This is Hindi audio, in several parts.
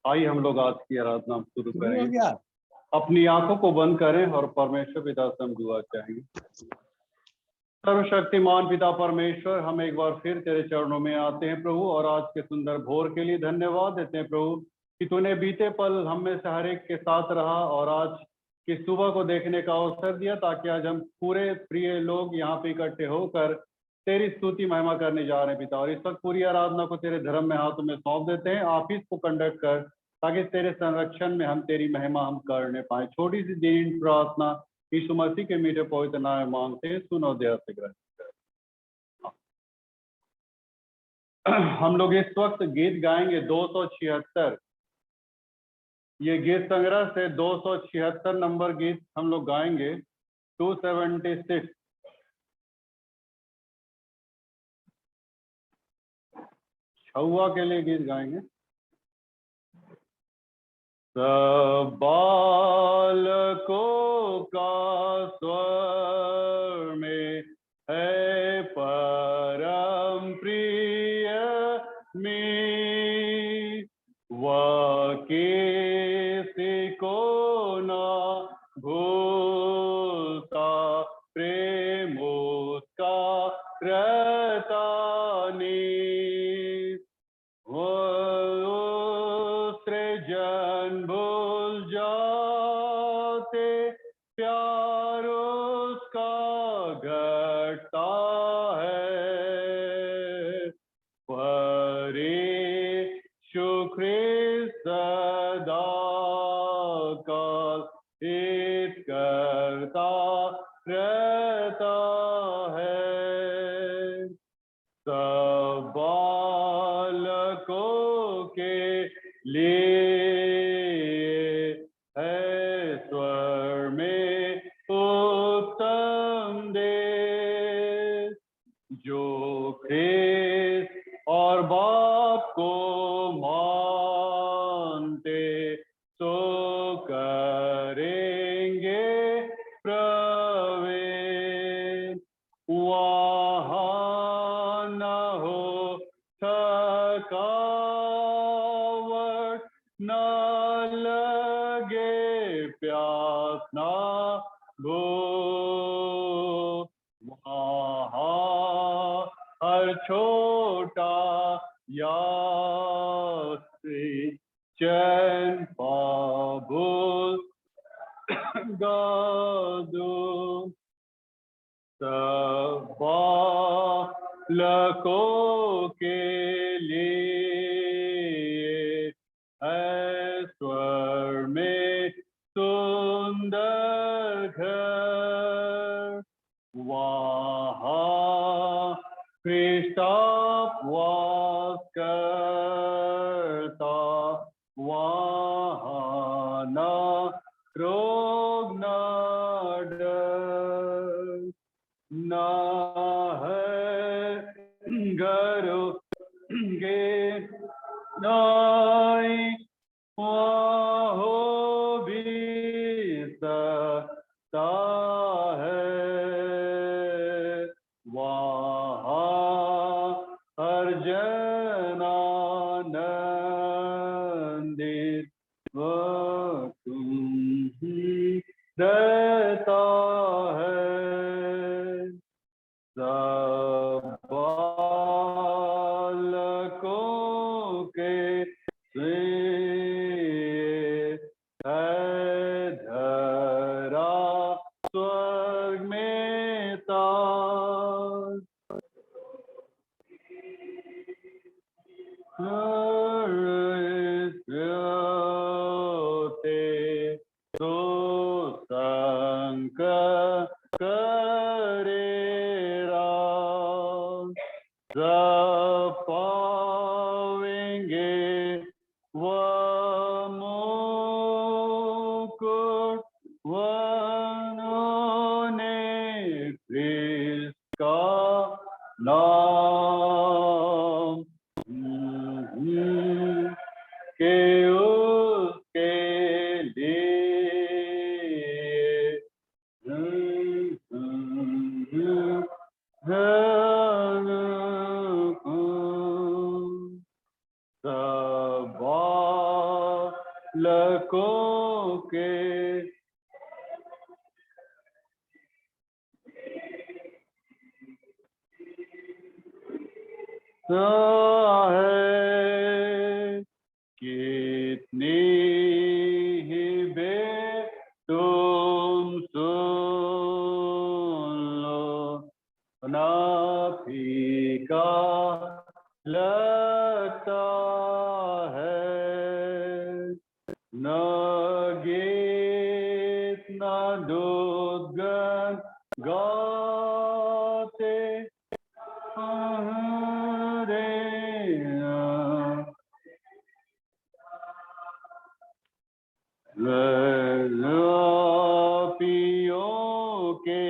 आइए हम लोग आज की आराधना शुरू करेंगे। अपनी आंखों को बंद करें और परमेश्वर पिता से हम दुआ चाहेंगे। सर्वशक्तिमान पिता परमेश्वर, हम एक बार फिर तेरे चरणों में आते हैं प्रभु, और आज के सुंदर भोर के लिए धन्यवाद देते हैं प्रभु कि तूने बीते पल हम में से हर एक के साथ रहा और आज की सुबह को देखने का अवसर दिया, ताकि आज हम पूरे प्रिय लोग यहाँ पे इकट्ठे होकर तेरी स्तुति महिमा करने जा रहे हैं पिता। और इस वक्त पूरी आराधना को तेरे धर्म में हाथों में सौंप देते हैं। आप इसको कंडक्ट कर, ताकि तेरे संरक्षण में हम तेरी महिमा हम करने पाए। छोटी सी दीन प्रार्थना यीशु मसीह के मीठे पवित्र नाम में मांगते हैं, सुनो दया से ग्रहण। हम लोग इस वक्त गीत गाएंगे 276। ये गीत संग्रह से 276 नंबर गीत हम लोग गाएंगे। 276 छुआ के लिए गीत गाएंगे। सब बालकों का स्वर में है परम प्रिय में, वह किसी को ना भूलता, प्रेम उसका रहता नहीं। जन भूल जाते, प्यार उसका घटता है। यीशु ख्रिस्त सदा काल हित करता रहता है। सब बालकों के लिए है स्वर में उत्तम देश, जो ख्रिस्त और बाप को मानते तो करेंगे प्रवेश। वहाँ न हो थकावट, न लगे प्यास न भूख, वहाँ हर छोटा यात्री चैन पाबुल गादू। सब बालकों के लिए है स्वर में सुंदर घर, वहाँ ख्रिस्त वास करता, वहाँ न रोग न डर, न है घरोंगे नाई, वहाँ हो भी सकता है। वहाँ हर जन आनंदित तुम ही रहता है। सब बालकों के लिए है धरा स्वर्ग में ताज, तो संकर करेरा, सब पावेंगे वह मुकुट, वनोने ख्रिस्त का नाम। लकों के है, कितनी ही बे तुम सुन लो, ना फीका लगता है, न गीत न दुर्गन गाते हरे पियों के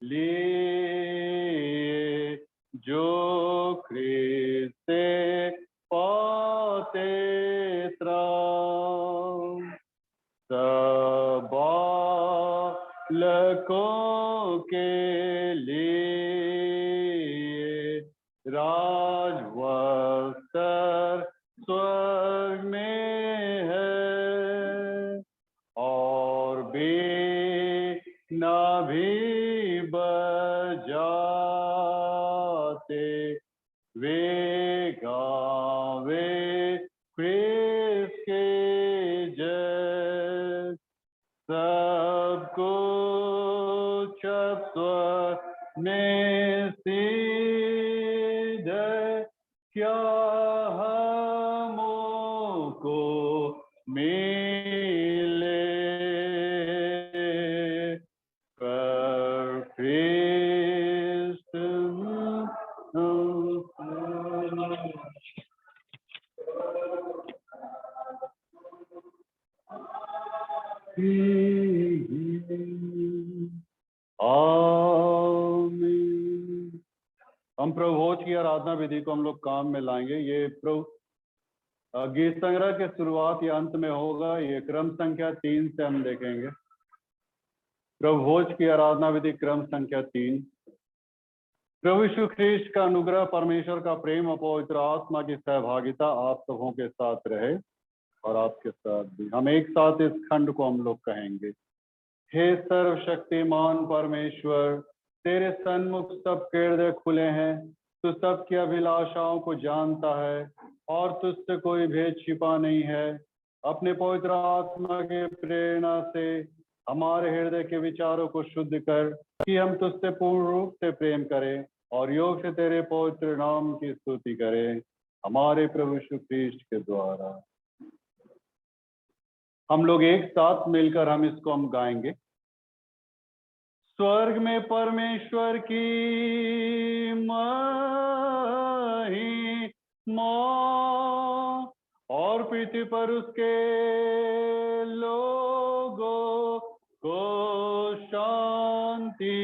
लिए जो ख्रिस्त से पाते त्राण, सब बालकों के लिए राजवस्त्र स्वर्ग में है, और बीना भी बजाते वे गावे ख्रिस्त के जय, सब कुछ स्वर्ग में सिद्ध है, क्या हमको मिले पर ख्रिस्त आमीन। हम प्रभु भोज की आराधना विधि को हम लोग काम में लाएंगे। ये प्रभु गीत संग्रह के शुरुआत या अंत में होगा। ये क्रम संख्या 3 से हम देखेंगे। प्रभु भोज की आराधना विधि क्रम संख्या 3। प्रभु यीशु ख्रीस्त का अनुग्रह, परमेश्वर का प्रेम और पवित्र आत्मा की सहभागिता आप सबों के साथ रहे और आपके साथ भी। हम एक साथ इस खंड को हम लोग कहेंगे। हे सर्वशक्तिमान परमेश्वर, तेरे सन्मुख सबके हृदय खुले हैं। तू सबकी अभिलाषाओं को जानता है और तुझसे कोई भेद छिपा नहीं है। अपने पवित्र आत्मा के प्रेरणा से हमारे हृदय के विचारों को शुद्ध कर कि हम तुझसे पूर्ण रूप से प्रेम करें और योग से तेरे पवित्र नाम की स्तुति करें, हमारे प्रभु यीशु ख्रीस्त के द्वारा। हम लोग एक साथ मिलकर हम इसको हम गाएंगे। स्वर्ग में परमेश्वर की महिमा और पृथ्वी पर उसके लोगों को शांति।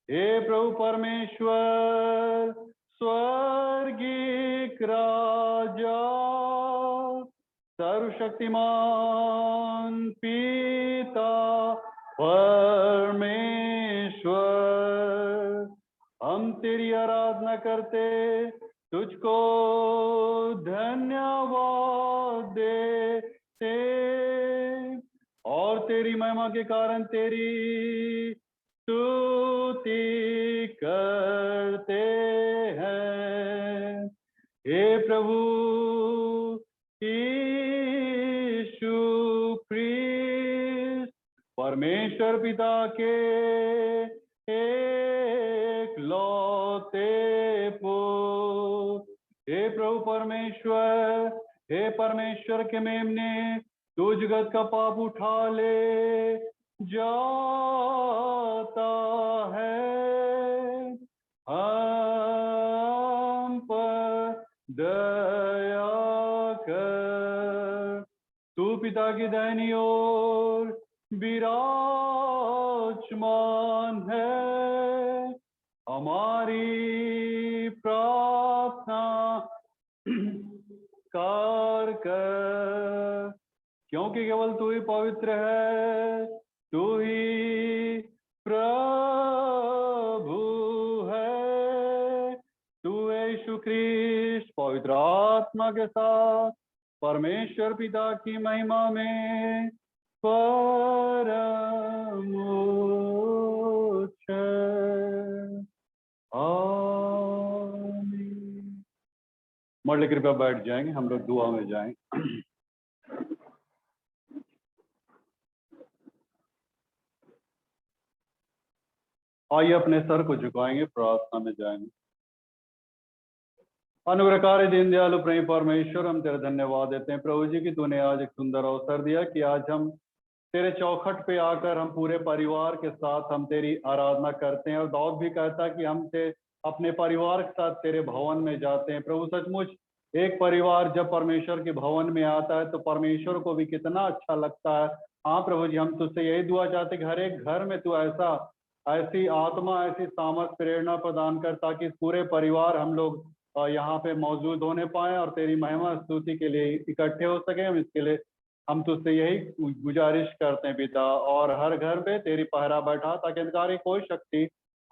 हे प्रभु परमेश्वर, स्वर्गीय राजा, सर्वशक्तिमान पिता परमेश्वर, हम तेरी आराधना करते, तुझको धन्यवाद देते और तेरी महिमा के कारण तेरी स्तुति करते हैं। हे प्रभु यीशु ख्रीस्त, परमेश्वर पिता के एकलौते पुत्र, हे प्रभु परमेश्वर, हे परमेश्वर के मेमने, तू जगत का पाप उठा ले जाता है। हम पर दया कर। तू पिता की दाहिनी ओर विराजमान है। हमारी प्रार्थना कार कर, क्योंकि केवल तू ही पवित्र है, तू ही प्रभु है। तू है यीशु ख्रीस्त पवित्र आत्मा के साथ परमेश्वर पिता की महिमा में परमोच्च। आमीन। मरले कृपया बैठ जाएंगे, हम लोग दुआ में जाएंगे। आइए अपने सर को झुकाएंगे, प्रार्थना में जाएंगे। अनुग्रहकारी दीन दयालु प्रेम परमेश्वर, हम तेरा धन्यवाद देते हैं प्रभु जी कि तूने आज एक सुंदर अवसर दिया कि आज हम तेरे चौखट पे आकर हम पूरे परिवार के साथ हम तेरी आराधना करते हैं। और दाऊद भी कहता है कि हम अपने परिवार के साथ तेरे भवन में जाते हैं। प्रभु सचमुच एक परिवार जब परमेश्वर के भवन में आता है तो परमेश्वर को भी कितना अच्छा लगता है। हाँ प्रभु जी, हम तुझसे यही दुआ चाहते हैं कि हर एक घर में तू ऐसी आत्मा, ऐसी सामर्थ, प्रेरणा प्रदान कर ताकि पूरे परिवार हम लोग यहाँ पे मौजूद होने पाए और तेरी महिमा स्तुति के लिए इकट्ठे हो सके। हम इसके लिए हम तुझसे यही गुजारिश करते हैं पिता, और हर घर पे तेरी पहरा बैठा ताकि अंधकार की कोई शक्ति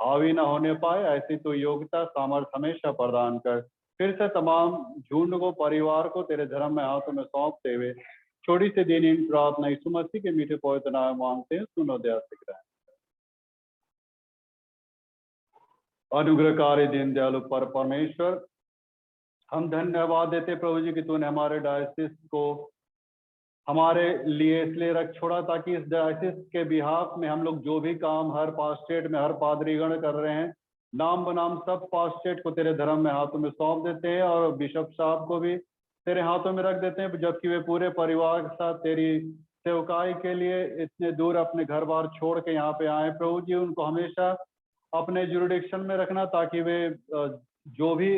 हावी ना होने पाए। ऐसी तो योग्यता सामर्थ हमेशा प्रदान कर। फिर से तमाम झुंड को, परिवार को तेरे धर्म में हाथों में सौंपते हुए छोटी सी दीनी प्रार्थना यीशु मसीह के मीठे पवित्र नाम में मांगते हैं, सुनो दया से ग्रहण। अनुग्रहकारी दीन दयालु पर परमेश्वर, हम धन्यवाद देते प्रभु जी कि तूने हमारे डायसिस को हमारे लिए इसलिए रख छोड़ा ताकि इस डायसिस के बिहाफ में हम लोग जो भी काम हर पास्टेट में हर पादरीगण कर रहे हैं, नाम बनाम सब पास्टेट को तेरे धर्म में हाथों में सौंप देते हैं और बिशप साहब को भी तेरे हाथों में रख देते हैं, जबकि वे पूरे परिवार के साथ तेरी सेवकाई के लिए इतने दूर अपने घर बार छोड़ के यहाँ पे आए। प्रभु जी उनको हमेशा अपने जुरिडिक्शन में रखना ताकि वे जो भी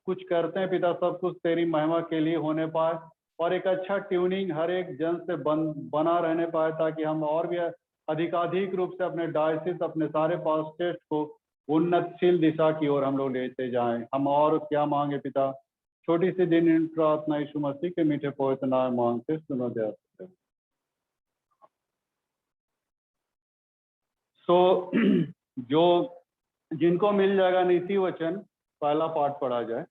कुछ करते हैं पिता सब कुछ तेरी महिमा के लिए होने पाए और एक अच्छा ट्यूनिंग हर एक जन से बना रहने पाए ताकि हम और भी अधिकाधिक रूप से अपने डायसिस, अपने सारे पास्टेट को उन्नतशील दिशा की ओर हम लोग लेते जाएं। हम और क्या मांगे पिता, छोटी सी दिन प्रार्थना यीशु मसीह के मीठे पवित्र नाम मांगते, सुनो दया से। सो जो जिनको मिल जाएगा नीति वचन पहला पाठ पढ़ा जाए।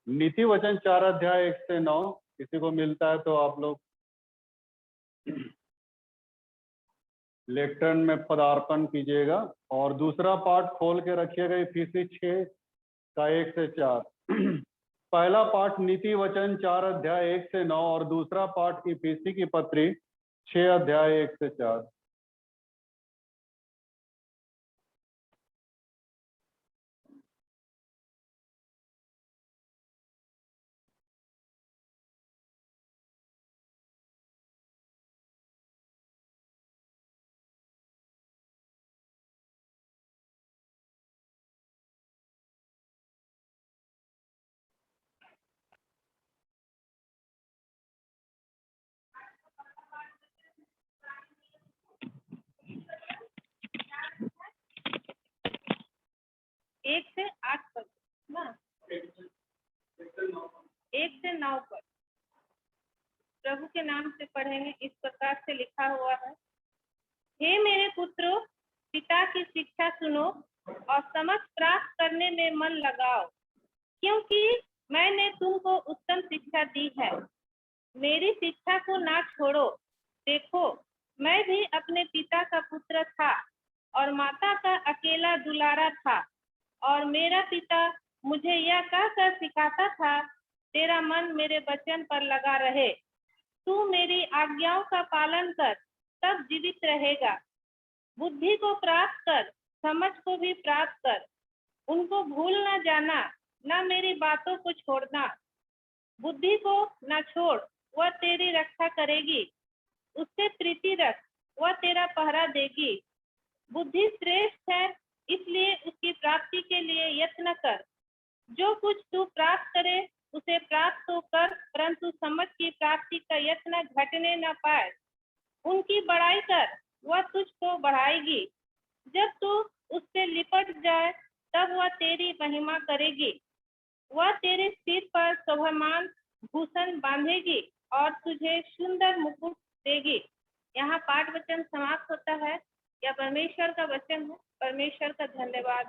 नीति वचन 4 अध्याय 1 से 9 किसी को मिलता है तो आप लोग लेक्टर्न में पदार्पण कीजिएगा और दूसरा पाठ खोल के रखिएगा इफिसी 6 का 1 से 4। पहला पाठ नीति वचन 4 अध्याय 1 से 9 और दूसरा पाठ इफिसी की पत्री 6 अध्याय 1 से 4। एक से 8 पर ना, 1 से 9 पर प्रभु के नाम से पढ़ेंगे। इस प्रकार से लिखा हुआ है, हे मेरे पुत्रों, पिता की शिक्षा सुनो और समझ प्राप्त करने में मन लगाओ, क्योंकि मैंने तुमको उत्तम शिक्षा दी है। मेरी शिक्षा को ना छोड़ो। देखो, मैं भी अपने पिता का पुत्र था और माता का अकेला दुलारा था, और मेरा पिता मुझे यह कहकर सिखाता था, तेरा मन मेरे वचन पर लगा रहे, तू मेरी आज्ञाओं का पालन कर, तब जीवित रहेगा। बुद्धि को प्राप्त कर, समझ को भी प्राप्त कर, उनको भूल ना जाना, ना मेरी बातों को छोड़ना। बुद्धि को ना छोड़, वह तेरी रक्षा करेगी। उससे प्रीति रख, वह तेरा पहरा देगी। बुद्धि श्रेष्ठ है, इसलिए उसकी प्राप्ति के लिए यत्न कर। जो कुछ तू प्राप्त करे उसे प्राप्त तो कर, परंतु समझ की प्राप्ति का यत्न घटने न पाए। उनकी बड़ाई कर, वह तुझको बढ़ाएगी। जब तू उससे लिपट जाए तब वह तेरी महिमा करेगी। वह तेरे सिर पर शोभायमान भूषण बांधेगी और तुझे सुंदर मुकुट देगी। यहाँ पाठ वचन समाप्त होता है। यह परमेश्वर का वचन है। परमेश्वर का धन्यवाद।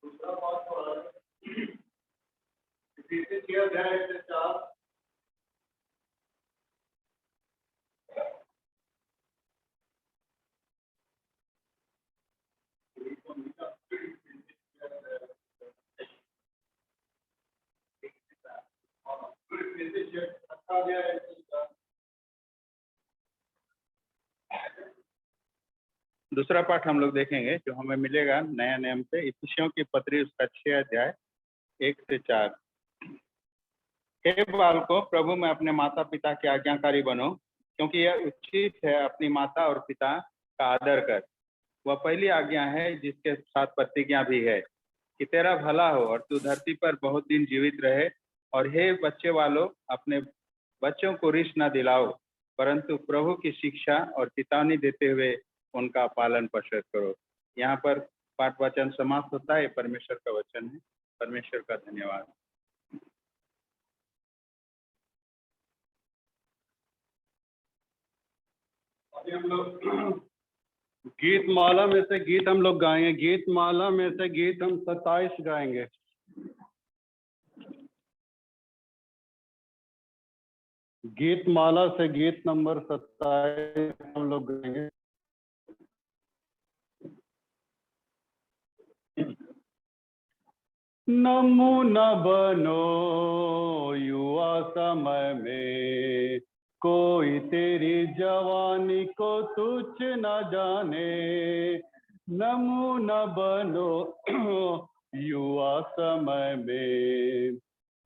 दूसरा पाठ इफिसी 6 अध्याय 1 से 4। दूसरा पाठ हम लोग देखेंगे जो हमें मिलेगा नया नियम से, इफिसियों की पत्री उसका 6 अध्याय 1 से 4। हे बालकों, प्रभु में अपने माता पिता के आज्ञाकारी बनो, क्योंकि यह उचित है अपनी माता और पिता का आदर कर। वह पहली आज्ञा है जिसके साथ प्रतिज्ञा भी है कि तेरा भला हो और तू धरती पर बहुत दिन जीवित रहे। और हे बच्चे वालों, अपने बच्चों को रिस न दिलाओ, परंतु प्रभु की शिक्षा और चेतावनी देते हुए उनका पालन पोषण करो। यहाँ पर पाठ वचन समाप्त होता है। परमेश्वर का वचन है। परमेश्वर का धन्यवाद। अभी हम लोग गीत माला में से गीत हम लोग गाएंगे। गीत माला में से गीत हम 27 गाएंगे। गीत माला से गीत नंबर 27 हम लोग गाएंगे। नमूना बनो युवा समय में, कोई तेरी जवानी को तुच्छ न जाने। नमूना बनो युवा समय में,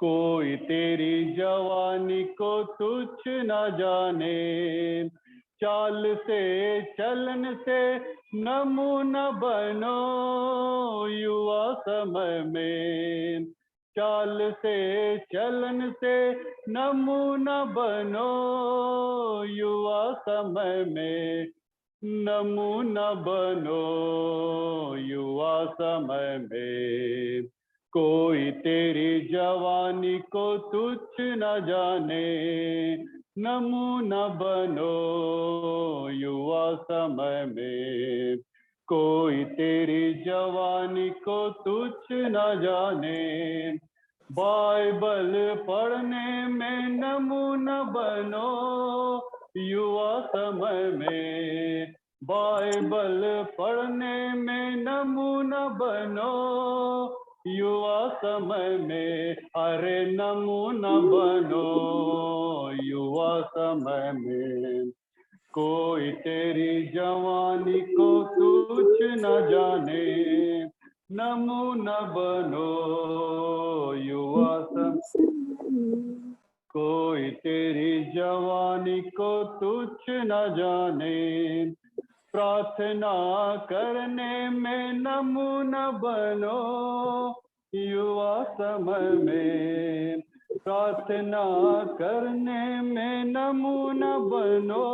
कोई तेरी जवानी को तुच्छ न जाने। चाल से चलन से नमूना बनो युवा समय में। चाल से चलन से नमूना बनो युवा समय में। नमूना बनो युवा समय में, कोई तेरी जवानी को तुच्छ न जाने। नमूना बनो युवा समय में, कोई तेरी जवानी को तुच्छ न जाने। बाइबल पढ़ने में नमूना बनो युवा समय में। बाइबल पढ़ने में नमूना बनो युवा समय में। अरे नमूना बनो युवा समय में, कोई तेरी जवानी को तुच्छ न जाने। नमूना बनो युवा समय, कोई तेरी जवानी को तुच्छ न जाने। प्रार्थना करने में नमूना बनो युवा समय में। प्रार्थना करने में नमूना बनो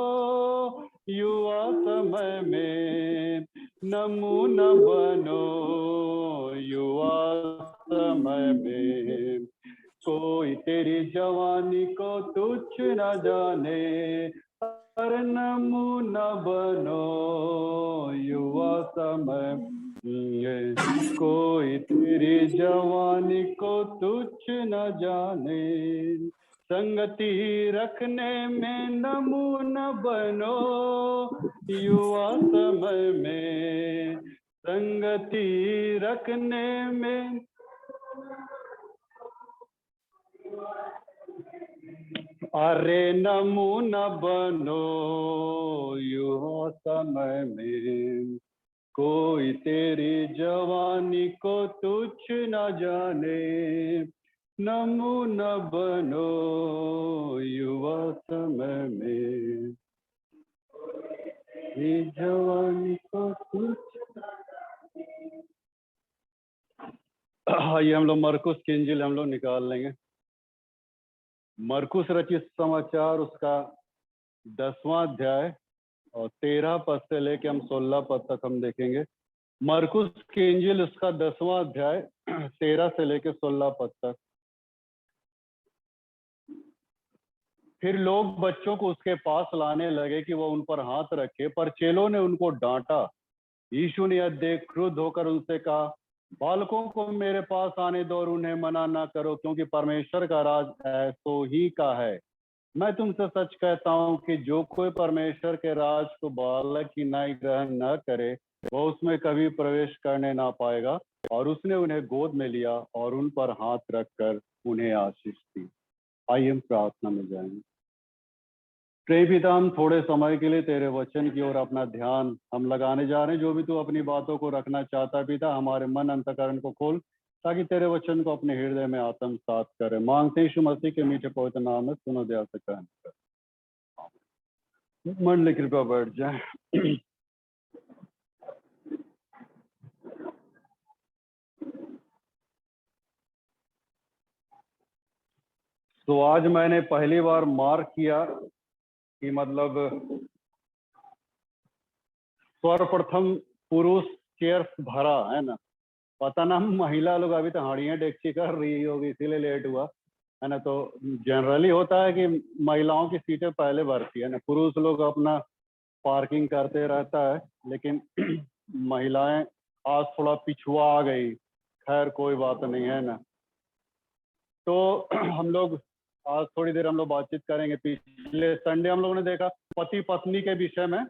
युवा समय में। नमूना बनो युवा समय में, कोई तेरी जवानी को तुच्छ न जाने। हर नमूना बनो युवा समय में, कोई तेरी जवानी को तुच्छ न जाने। संगति रखने में नमूना बनो युवा समय में। संगति रखने में अरे नमूना बनो युवा समय में, कोई तेरी जवानी को तुच्छ न जाने। नमूना बनो युवा समय में, ये जवानी को तुच्छ। ये हम लोग मरकुस की इंजील हम लोग निकाल लेंगे। मरकुस रचित समाचार उसका 10वां अध्याय और 13 पद से लेके हम 16 पद तक हम देखेंगे। मरकुस की इंजील उसका 10वां अध्याय 13 से लेके 16 पद तक। फिर लोग बच्चों को उसके पास लाने लगे कि वो उन पर हाथ रखे, पर चेलों ने उनको डांटा। यीशु ने यह देख क्रुद्ध होकर उनसे कहा, बालकों को मेरे पास आने दो और उन्हें मना ना करो, क्योंकि परमेश्वर का राज ऐसो ही का है। मैं तुमसे सच कहता हूँ कि जो कोई परमेश्वर के राज को बालक की नाई ग्रहण न करे, वो उसमें कभी प्रवेश करने ना पाएगा। और उसने उन्हें गोद में लिया और उन पर हाथ रखकर उन्हें आशीष दी। आइए हम प्रार्थना में जाएंगे। प्रिय पिता, हम थोड़े समय के लिए तेरे वचन की ओर अपना ध्यान हम लगाने जा रहे हैं। जो भी तू अपनी बातों को रखना चाहता है पिता, हमारे मन अंतकरण को खोल ताकि तेरे वचन को अपने हृदय में आत्मसात करे। मांगते हैं यीशु मसीह के मीठे पवित्र नाम में, सुनो दया से कहन। मंडली कृपया बैठ जाए। तो आज मैंने पहली बार मार्क किया कि मतलब सर्वप्रथम पुरुष चेयर्स भरा है ना। पता ना महिला लोग अभी तो हाड़ियां डेक्ची कर रही होगी इसीलिए लेट हुआ है ना। तो जनरली होता है कि महिलाओं की सीटें पहले भरती है ना, पुरुष लोग अपना पार्किंग करते रहता है, लेकिन महिलाएं आज थोड़ा पिछुआ आ गई। खैर कोई बात नहीं है ना। तो हम लोग आज थोड़ी देर हम लोग बातचीत करेंगे। पिछले संडे हम लोगों ने देखा पति पत्नी के विषय में,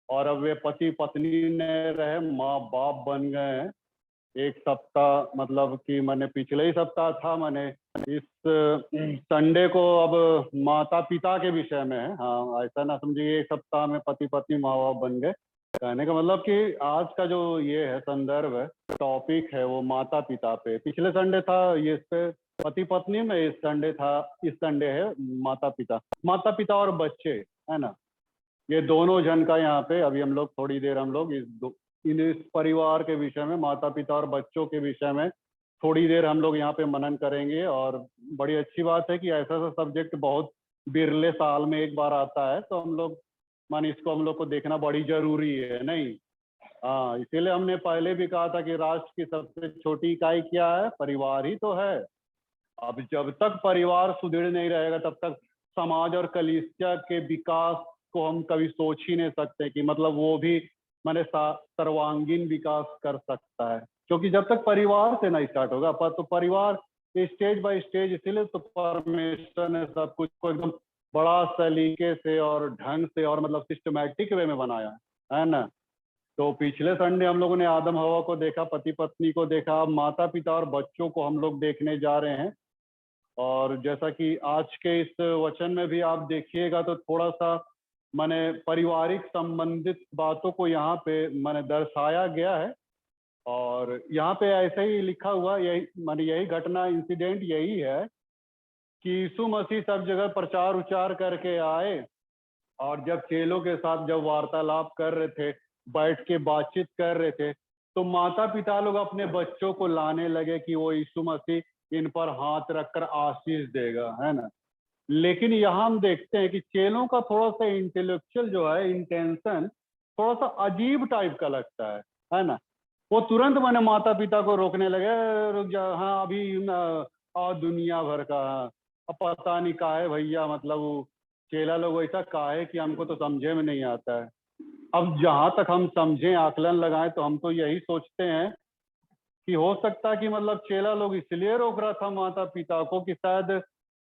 और अब वे पति पत्नी ने रहे माँ बाप बन गए हैं। एक सप्ताह मतलब कि मैंने पिछले ही सप्ताह था, मैंने इस संडे को अब माता पिता के विषय में है। हाँ, ऐसा ना समझिए एक सप्ताह में पति पत्नी माँ बाप बन गए। कहने का मतलब कि आज का जो ये है संदर्भ है, टॉपिक है, वो माता पिता पे। पिछले संडे था ये इस पे पति पत्नी में, इस संडे है माता पिता और बच्चे, है ना। ये दोनों जन का यहाँ पे अभी हम लोग थोड़ी देर हम लोग इस परिवार के विषय में, माता पिता और बच्चों के विषय में थोड़ी देर हम लोग यहाँ पे मनन करेंगे। और बड़ी अच्छी बात है कि ऐसा सब्जेक्ट बहुत बिरले साल में एक बार आता है, तो हम लोग इसको हम लोग को देखना बड़ी जरूरी है नहीं। हाँ, इसीलिए हमने पहले भी कहा था कि राष्ट्र की सबसे छोटी इकाई क्या है? परिवार ही तो है। अब जब तक परिवार सुदृढ़ नहीं रहेगा तब तक समाज और कलीसिया के विकास को हम कभी सोच ही नहीं सकते कि मतलब वो भी सर्वांगीण विकास कर सकता है, क्योंकि जब तक परिवार से ना स्टार्ट होगा। पर तो परिवार स्टेज बाय स्टेज, इसीलिए तो परमेश्वर ने सब कुछ को एकदम बड़ा सलीके से और ढंग से और मतलब सिस्टमैटिक वे में बनाया है ना। तो पिछले संडे हम लोगों ने आदम हवा को देखा, पति पत्नी को देखा, माता पिता और बच्चों को हम लोग देखने जा रहे हैं। और जैसा कि आज के इस वचन में भी आप देखिएगा तो थोड़ा सा माने पारिवारिक संबंधित बातों को यहाँ पे माने दर्शाया गया है। और यहाँ पे ऐसे ही लिखा हुआ, यही घटना, इंसिडेंट यही है कि यीशु मसीह सब जगह प्रचार उचार करके आए, और जब चेलों के साथ जब वार्तालाप कर रहे थे, बैठ के बातचीत कर रहे थे, तो माता पिता लोग अपने बच्चों को लाने लगे कि वो यीशु मसीह इन पर हाथ रखकर आशीष देगा, है ना। लेकिन यहाँ हम देखते हैं कि चेलों का थोड़ा सा इंटेलेक्चुअल जो है इंटेंशन थोड़ा सा अजीब टाइप का लगता है ना। वो तुरंत मैंने माता पिता को रोकने लगे, रुक जा, हाँ अभी और दुनिया भर का, अब पता नहीं का है भैया, मतलब वो चेला लोग वैसा का है कि हमको तो समझे में नहीं आता है। अब जहां तक हम समझें, आकलन लगाएं, तो हम तो यही सोचते हैं कि हो सकता है कि मतलब चेला लोग इसलिए रोक रहा था माता पिता को कि शायद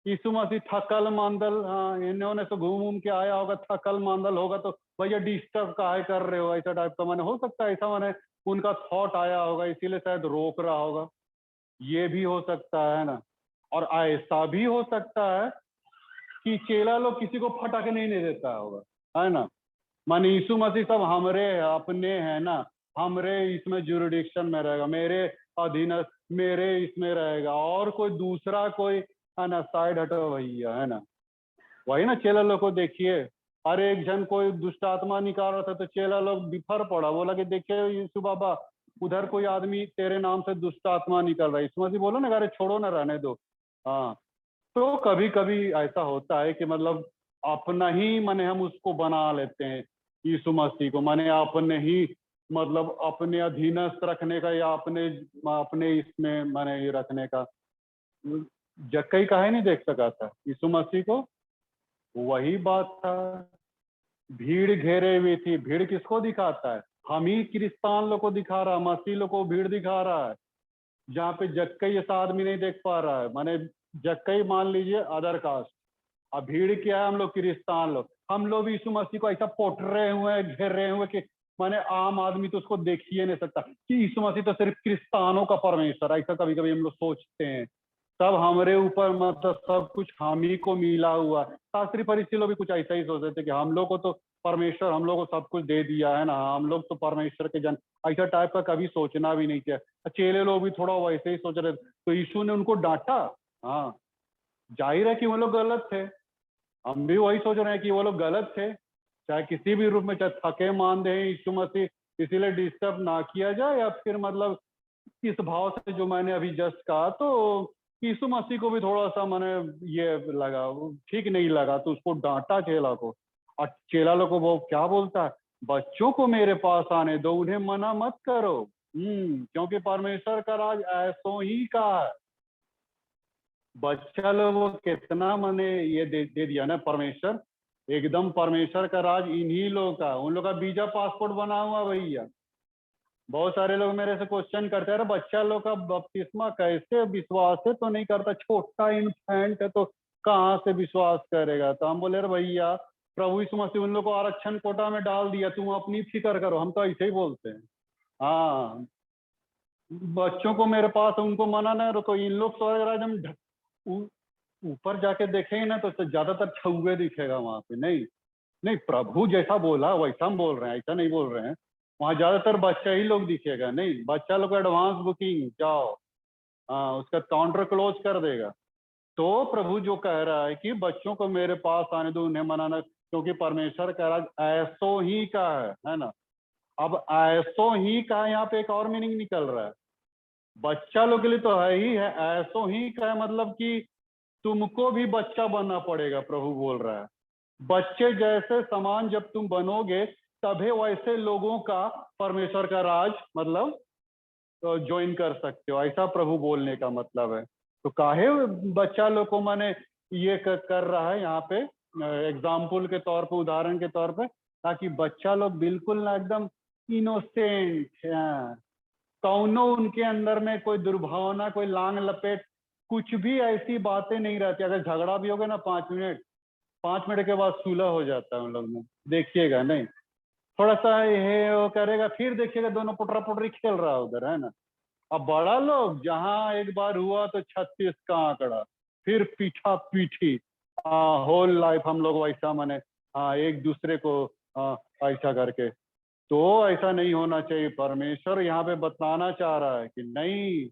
यीशु मसीह थकल मांदल, हाँ इन्होंने तो घूम घूम के आया होगा, थकल मांदल होगा, तो भैया डिस्टर्ब काहे कर रहे हो, ऐसा टाइप का मैंने हो सकता है, ऐसा मैंने उनका थॉट आया होगा, इसीलिए शायद रोक रहा होगा। ये भी हो सकता है ना। और ऐसा भी हो सकता है कि चेला लोग किसी को फटाके नहीं देता होगा, है ना। माने यीशु मसीह सब हमरे अपने हैं ना, हमरे इसमें जुरिडिक्शन में रहेगा, मेरे अधीन, मेरे इसमें रहेगा, और कोई दूसरा कोई है ना साइड हटो भैया, है ना। वही ना, चेला लोग को देखिए, हर एक जन कोई दुष्ट आत्मा निकाल रहा था तो चेला लोग बिफर पड़ा, बोला कि देखिए यीशु बाबा, उधर कोई आदमी तेरे नाम से दुष्ट आत्मा निकल रहा है। यीशु मसीह बोलो ना, अरे छोड़ो ना, रहने दो। हाँ, तो कभी कभी ऐसा होता है कि मतलब अपना ही माने हम उसको बना लेते हैं यीशु मसीह को, माने अपने ही मतलब अपने अधीनस्थ रखने का, या अपने अपने इसमें माने ये रखने का। जक्कई काहे नहीं देख सका था यीशु मसीह को? वही बात था, भीड़ घेरे हुई थी। भीड़ किसको दिखाता है? हम ही क्रिस्तान लोग को दिखा रहा है, मसीह लोग को भीड़ दिखा रहा है। जहाँ पे जक्कई ऐसा आदमी नहीं देख पा रहा है, माने जक्कई मान लीजिए अदर कास्ट, अब भीड़ क्या है? हम लोग क्रिस्तान लोग, हम लोग भी यीशु मसीह को ऐसा पोट रहे हुए हैं, घेर रहे हुए कि माने आम आदमी तो उसको देख ही नहीं सकता कि यीशु मसीह तो सिर्फ क्रिस्तानों का परमेश्वर, ऐसा कभी कभी हम लोग सोचते हैं। सब हमारे ऊपर, मतलब सब कुछ हम ही को मिला हुआ। शास्त्री फरीसी लोग भी कुछ ऐसा ही सोचते थे कि हम लोग को तो परमेश्वर हम लोग को सब कुछ दे दिया है ना, हम लोग तो परमेश्वर के जन। ऐसा टाइप का कभी सोचना भी नहीं चाहिए। चेले लोग भी थोड़ा वैसे ही सोच रहे थे, तो यीशु ने उनको डांटा। हाँ, जाहिर है कि वो लोग गलत थे। हम भी वही सोच रहे हैं कि वो लोग गलत थे, चाहे किसी भी रूप में, चाहे थके मानदे हैं यीशु मसीह, इसीलिए डिस्टर्ब ना किया जाए, या फिर मतलब इस भाव से जो मैंने अभी जस्ट कहा, तो यीशु मसीह को भी थोड़ा सा मैंने ये लगा, ठीक नहीं लगा, तो उसको डांटा चेला को। और चेला लोग को वो क्या बोलता है, बच्चों को मेरे पास आने दो, उन्हें मना मत करो। क्योंकि परमेश्वर का राज ऐसो ही का है। बच्चा लोग वो कितना मैंने ये दे दिया ना परमेश्वर, एकदम परमेश्वर का राज इन्हीं लोग का, उन लोग का वीजा पासपोर्ट बना हुआ भैया। बहुत सारे लोग मेरे से क्वेश्चन करते हैं, बच्चा लोग का बपतिस्मा कैसे, विश्वास है तो नहीं करता, छोटा इन्फेंट है तो कहाँ से विश्वास करेगा। तो हम बोले अरे भैया, प्रभु यीशु मसीह उन लोग को आरक्षण कोटा में डाल दिया, तुम अपनी फिक्र करो। हम तो ऐसे ही बोलते हैं। हाँ, बच्चों को मेरे पास, उनको मना ना रखो। इन लोग स्वर्ग राज हम ऊपर जाके देखेंगे ना तो ज्यादातर छुए दिखेगा वहां पे। नहीं नहीं, प्रभु जैसा बोला वैसा हम बोल रहे हैं, ऐसा नहीं बोल रहे हैं। वहाँ ज्यादातर बच्चा ही लोग दिखेगा। नहीं, बच्चा लोग एडवांस बुकिंग जाओ, हाँ, उसका काउंटर क्लोज कर देगा। तो प्रभु जो कह रहा है कि बच्चों को मेरे पास आने दो, उन्हें मनाना, क्योंकि परमेश्वर का राज ऐसो ही का है ना। अब ऐसो ही का यहाँ पे एक और मीनिंग निकल रहा है। बच्चा लोग के लिए तो है ही है, ऐसो ही का है मतलब कि तुमको भी बच्चा बनना पड़ेगा, प्रभु बोल रहा है। बच्चे जैसे समान जब तुम बनोगे, तभी वैसे लोगों का परमेश्वर का राज मतलब ज्वाइन कर सकते हो, ऐसा प्रभु बोलने का मतलब है। तो काहे बच्चा लोग को मैंने ये कर रहा है यहाँ पे एग्जाम्पल के तौर पे, उदाहरण के तौर पे, ताकि बच्चा लोग बिल्कुल ना एकदम इनोसेंट, कौनो उनके अंदर में कोई दुर्भावना, कोई लांग लपेट, कुछ भी ऐसी बातें नहीं रहती। अगर झगड़ा भी होगा ना 5 मिनट के बाद सुलह हो जाता है उन लोग में, देखिएगा। नहीं, थोड़ा सा ये वो करेगा, फिर देखिएगा दोनों पुटरा पुटरी खेल रहा है उधर, है ना। अब बड़ा लोग जहाँ एक बार हुआ तो 36 का आंकड़ा, फिर पीठा पीठी, होल लाइफ हम लोग वैसा माने, एक दूसरे को ऐसा करके। तो ऐसा नहीं होना चाहिए। परमेश्वर यहाँ पे बताना चाह रहा है कि नहीं,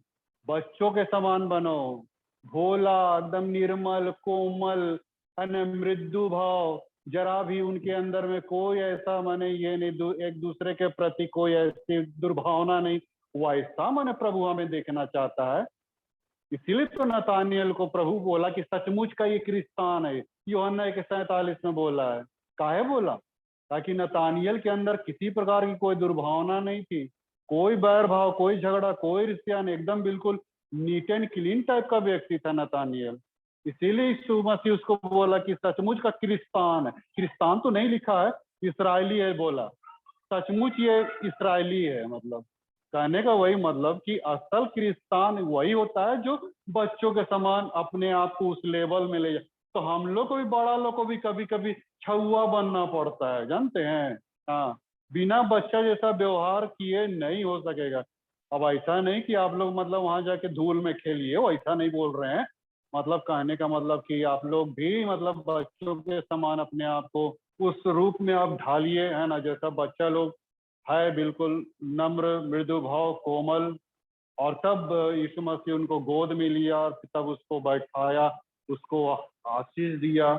बच्चों के समान बनो, भोला, एकदम निर्मल, कोमल, मृदु भाव, जरा भी उनके अंदर में कोई ऐसा माने ये नहीं, एक दूसरे के प्रति कोई ऐसी दुर्भावना नहीं, वैसा माने प्रभु हमें देखना चाहता है। इसीलिए तो नतानियल को प्रभु बोला कि सचमुच का ये क्रिस्तान है। यूहन्ना 1:47 में बोला है। काहे बोला? ताकि नतानियल के अंदर किसी प्रकार की कोई दुर्भावना नहीं थी, कोई बैर भाव, कोई झगड़ा, कोई रिश्ता नहीं, एकदम बिल्कुल नीट एंड क्लीन टाइप का व्यक्ति था नतानियल। इसीलिए यीशु मसीह उसको बोला कि सचमुच का क्रिस्तान है। क्रिस्तान तो नहीं लिखा है, इसराइली है बोला। सचमुच ये इसराइली है, मतलब कहने का वही मतलब कि असल क्रिस्तान वही होता है जो बच्चों के समान अपने आप को उस लेवल में ले जाए। तो हम लोग को भी, बड़ा लोग को भी कभी कभी छुआ बनना पड़ता है, जानते हैं। हाँ, बिना बच्चा जैसा व्यवहार किए नहीं हो सकेगा। अब ऐसा नहीं कि आप लोग मतलब वहां जाके धूल में खेलिए, वैसा नहीं बोल रहे हैं। मतलब कहने का मतलब कि आप लोग भी मतलब बच्चों के समान अपने आप को उस रूप में आप ढालिए, है ना, जैसा बच्चा लोग है, बिल्कुल नम्र, मृदु भाव, कोमल। और तब यीशु मसीह उनको गोद में लिया और तब उसको बैठाया, उसको आशीष दिया।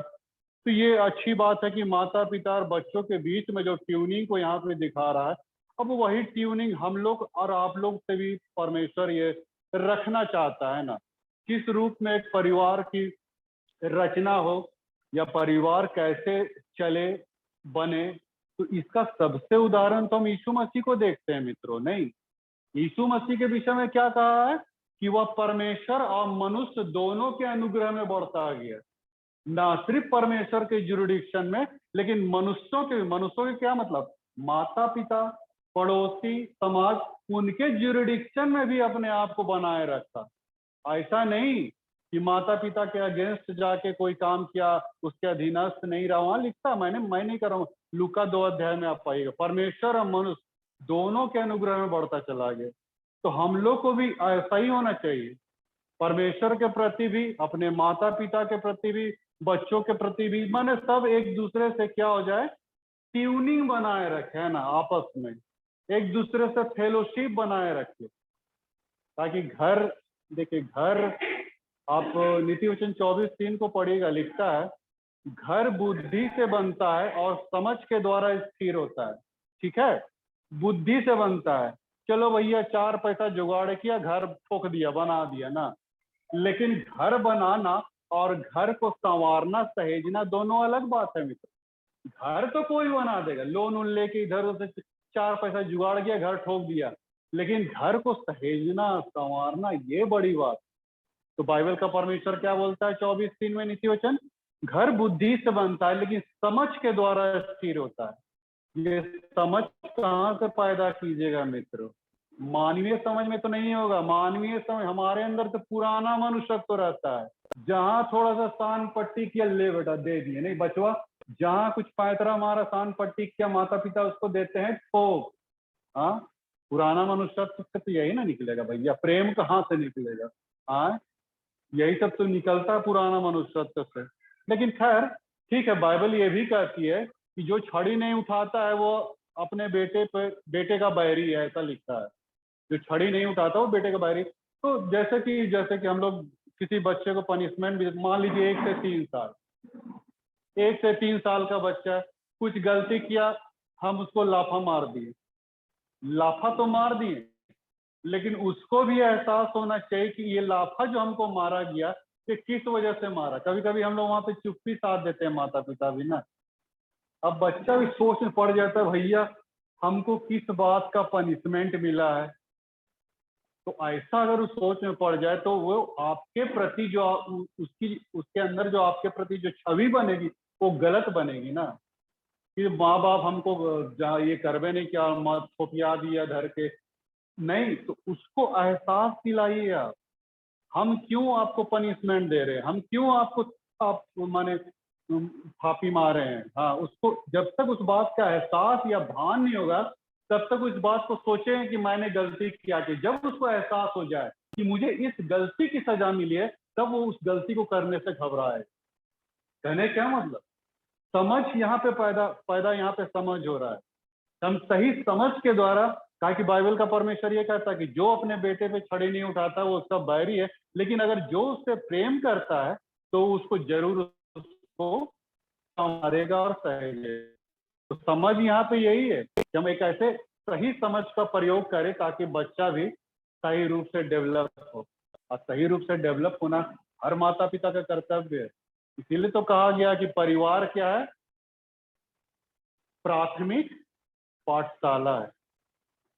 तो ये अच्छी बात है कि माता पिता और बच्चों के बीच में जो ट्यूनिंग को यहाँ पे दिखा रहा है, अब वही ट्यूनिंग हम लोग और आप लोग से भी परमेश्वर ये रखना चाहता है ना। किस रूप में एक परिवार की रचना हो या परिवार कैसे चले, बने, तो इसका सबसे उदाहरण तो हम यीशु मसीह को देखते हैं मित्रों। नहीं, यीशु मसीह के विषय में क्या कहा है कि वह परमेश्वर और मनुष्य दोनों के अनुग्रह में बढ़ता गया। ना सिर्फ परमेश्वर के जुरिडिक्शन में, लेकिन मनुष्यों के क्या मतलब, माता पिता, पड़ोसी, समाज, उनके जुरिडिक्शन में भी अपने आप को बनाए रखा। ऐसा नहीं कि माता पिता के अगेंस्ट जाके कोई काम किया, उसके अधीनस्थ नहीं रहा। वहां लिखता, मैं नहीं कर रहा हूँ, लूका 2 अध्याय में आप पाइएगा, परमेश्वर और मनुष्य दोनों के अनुग्रह में बढ़ता चला गया। तो हम लोग को भी ऐसा ही होना चाहिए। परमेश्वर के प्रति भी, अपने माता पिता के प्रति भी, बच्चों के प्रति भी, माने सब एक दूसरे से क्या हो जाए, ट्यूनिंग बनाए रखे, है ना, आपस में एक दूसरे से फेलोशिप बनाए रखे, ताकि घर, देखिए घर, आप नीति वचन 24:3 को पढ़िएगा, लिखता है घर बुद्धि से बनता है और समझ के द्वारा स्थिर होता है। ठीक है, बुद्धि से बनता है, चलो भैया 4 पैसा जुगाड़ किया, घर ठोक दिया, बना दिया ना, लेकिन घर बनाना और घर को संवारना, सहेजना दोनों अलग बात है मित्र। घर तो कोई बना देगा, लोन उन लेके इधर से 4 पैसा जुगाड़ किया, घर ठोक दिया, लेकिन घर को सहेजना संवारना ये बड़ी बात। तो बाइबल का परमेश्वर क्या बोलता है 24:3 में नीति वचन, घर बुद्धि से बनता है लेकिन समझ के द्वारा स्थिर होता है। ये समझ कहाँ से पैदा कीजिएगा मित्र, मानवीय समझ में तो नहीं होगा। मानवीय समझ हमारे अंदर तो पुराना मनुष्यत्व रहता है, जहां थोड़ा सा सान पट्टी किया, ले बेटा दे दिए, नहीं बचवा, जहां कुछ पैतरा मारा, सान पट्टी किया, माता पिता उसको देते हैं ठोक। हाँ, पुराना मनुष्यत्व से तो यही ना निकलेगा भैया, प्रेम कहाँ से निकलेगा। हाँ, यही सब तो निकलता है पुराना मनुष्यत्व से। लेकिन खैर ठीक है, बाइबल ये भी कहती है कि जो छड़ी नहीं उठाता है वो अपने बेटे का बैरी है, ऐसा लिखता है। जो छड़ी नहीं उठाता वो बेटे का बैरी। तो जैसे कि हम लोग किसी बच्चे को पनिशमेंट भी, मान लीजिए 1 से 3 साल, 1 से 3 साल का बच्चा कुछ गलती किया, हम उसको लाफा मार दिए, लाफा तो मार दिए, लेकिन उसको भी एहसास होना चाहिए कि ये लाफा जो हमको मारा गया ये किस वजह से मारा। कभी कभी हम लोग वहां पे चुप्पी साध देते हैं, माता पिता भी ना। अब बच्चा भी सोच में पड़ जाता है, भैया हमको किस बात का पनिशमेंट मिला है। तो ऐसा अगर उस सोच में पड़ जाए तो वो आपके प्रति जो उसके अंदर जो आपके प्रति जो छवि बनेगी वो गलत बनेगी ना, कि माँ बाप हमको ये करवे नहीं किया, मत थोपिया दिया धर के, नहीं। तो उसको एहसास दिलाइए आप, हम क्यों आपको पनिशमेंट दे रहे हैं, हम क्यों आप माने फापी मार रहे हैं। हाँ, उसको जब तक उस बात का एहसास या भान नहीं होगा तब तक उस बात को सोचें कि मैंने गलती किया। कि जब उसको एहसास हो जाए कि मुझे इस गलती की सजा मिली है, तब वो उस गलती को करने से घबराए। कहने क्या मतलब, समझ यहाँ पे पैदा यहाँ पे समझ हो रहा है। हम सही समझ के द्वारा, ताकि बाइबल का परमेश्वर ये कहता है कि जो अपने बेटे पे छड़ी नहीं उठाता वो उसका बैरी है, लेकिन अगर जो उससे प्रेम करता है तो उसको जरूर उसको संवारेगा और सहेजेगा। तो समझ यहाँ पे यही है कि हम एक ऐसे सही समझ का प्रयोग करें ताकि बच्चा भी सही रूप से डेवलप हो। और सही रूप से डेवलप होना हर माता पिता का कर्तव्य है। इसीलिए तो कहा गया कि परिवार क्या है, प्राथमिक पाठशाला है।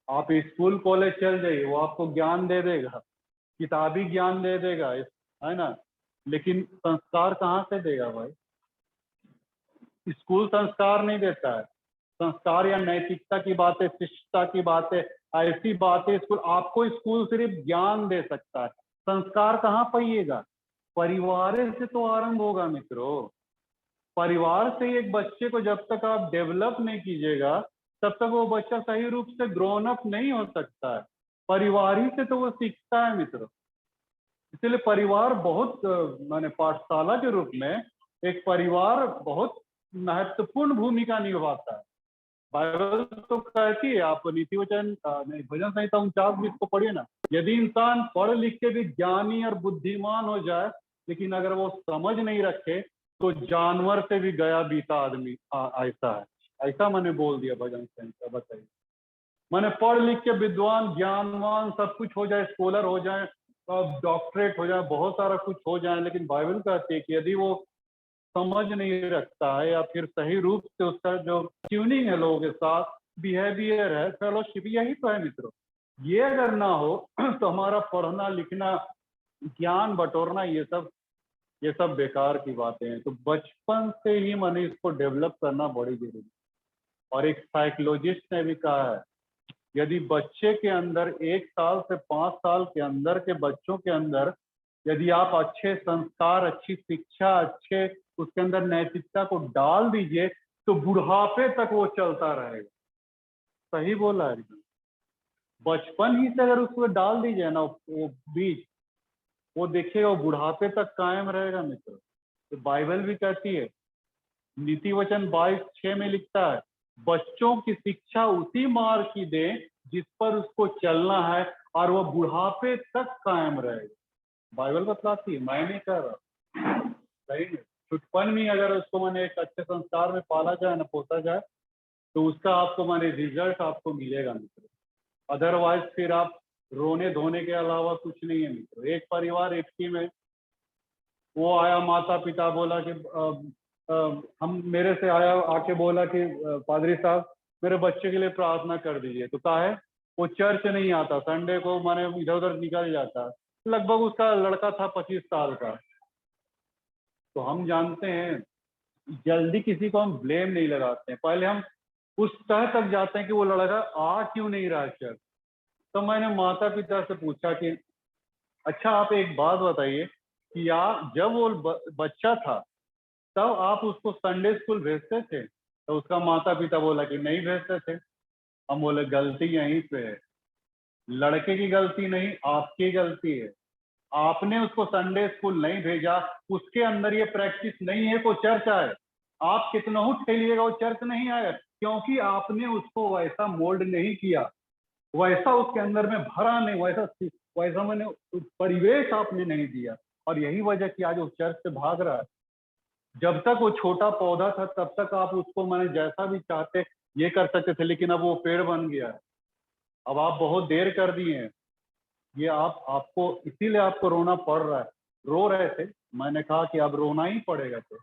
आप स्कूल कॉलेज चल जाइए, वो आपको ज्ञान दे देगा, किताबी ज्ञान दे देगा, है ना, लेकिन संस्कार कहाँ से देगा भाई। स्कूल संस्कार नहीं देता है। संस्कार या नैतिकता की बातें, शिष्टता की बातें, ऐसी बातें स्कूल सिर्फ ज्ञान दे सकता है। संस्कार कहाँ पाइएगा, परिवार से तो आरंभ होगा मित्रों। परिवार से एक बच्चे को जब तक आप डेवलप नहीं कीजिएगा तब तक वो बच्चा सही रूप से ग्रोन अप नहीं हो सकता है। परिवार ही से तो वो सीखता है मित्रों। इसलिए परिवार बहुत माने पाठशाला के रूप में एक परिवार बहुत महत्वपूर्ण भूमिका निभाता है। बाइबल तो कहती है, आप नीति वचन भजन संहिता 49:20 को पढ़िए ना, यदि इंसान पढ़ लिख के भी ज्ञानी और बुद्धिमान हो जाए लेकिन अगर वो समझ नहीं रखे तो जानवर से भी गया बीता आदमी ऐसा है। ऐसा मैंने बोल दिया भजन संहिता। बताइए, मैंने पढ़ लिख के विद्वान ज्ञानवान सब कुछ हो जाए, स्कॉलर हो जाए, डॉक्टरेट हो जाए, बहुत सारा कुछ हो जाए, लेकिन बाइबल कहती है कि यदि वो समझ नहीं रखता है या फिर सही रूप से उसका जो ट्यूनिंग है लोगों के साथ, बिहेवियर है, फेलोशिप, यही तो है मित्रों। ये अगर ना हो तो हमारा पढ़ना लिखना, ज्ञान बटोरना, ये सब बेकार की बातें हैं। तो बचपन से ही मैंने इसको डेवलप करना बड़ी जरूरी है। और एक साइकोलॉजिस्ट ने भी कहा है, यदि बच्चे के अंदर 1 साल से 5 साल के अंदर के बच्चों के अंदर यदि आप अच्छे संस्कार, अच्छी शिक्षा, अच्छे उसके अंदर नैतिकता को डाल दीजिए तो बुढ़ापे तक वो चलता रहेगा। सही बोला है, बचपन ही से अगर उसको डाल दीजिए ना वो बीज, वो देखिएगा वो बुढ़ापे तक कायम रहेगा मित्र। तो बाइबल भी कहती है, नीति वचन 22:6 में लिखता है, बच्चों की शिक्षा उसी मार्ग की दे जिस पर उसको चलना है और वह बुढ़ापे तक कायम रहेगा। बाइबल बतलाती है, मैं नहीं कह रहा। सही है, छुटपन में अगर उसको मैंने एक अच्छे संस्कार में पाला जाए ना, पोसा जाए, तो उसका आपको मैंने रिजल्ट आपको मिलेगा मित्र। अदरवाइज फिर आप रोने धोने के अलावा कुछ नहीं है मित्र। एक परिवार इटकी में वो आया, माता पिता बोला कि हम मेरे से आया, आके बोला कि पादरी साहब मेरे बच्चे के लिए प्रार्थना कर दीजिए। तो कहा है वो चर्च नहीं आता, संडे को माने इधर उधर निकल जाता। लगभग उसका लड़का था 25 साल का। तो हम जानते हैं जल्दी किसी को हम ब्लेम नहीं लगाते हैं, पहले हम उस तह तक जाते हैं कि वो लड़का आ क्यों नहीं रहा चर्च। तो मैंने माता पिता से पूछा कि अच्छा आप एक बात बताइए कि जब वो बच्चा था तब आप उसको संडे स्कूल भेजते थे? तो उसका माता पिता बोला कि नहीं भेजते थे। हम बोले गलती यहीं पे है, लड़के की गलती नहीं, आपकी गलती है। आपने उसको संडे स्कूल नहीं भेजा, उसके अंदर ये प्रैक्टिस नहीं है को चर्च आए। आप कितना ही ठेलिएगा वो चर्च नहीं आएगा, क्योंकि आपने उसको वैसा मोल्ड नहीं किया, वैसा उसके अंदर में भरा नहीं, वैसा मैंने परिवेश आपने नहीं दिया। और यही वजह कि आज वो चर्च से भाग रहा है। जब तक वो छोटा पौधा था तब तक आप उसको मैंने जैसा भी चाहते ये कर सकते थे, लेकिन अब वो पेड़ बन गया है। अब आप बहुत देर कर दिए हैं। ये आपको इसीलिए आपको रोना पड़ रहा है। रो रहे थे, मैंने कहा कि अब रोना ही पड़ेगा। तो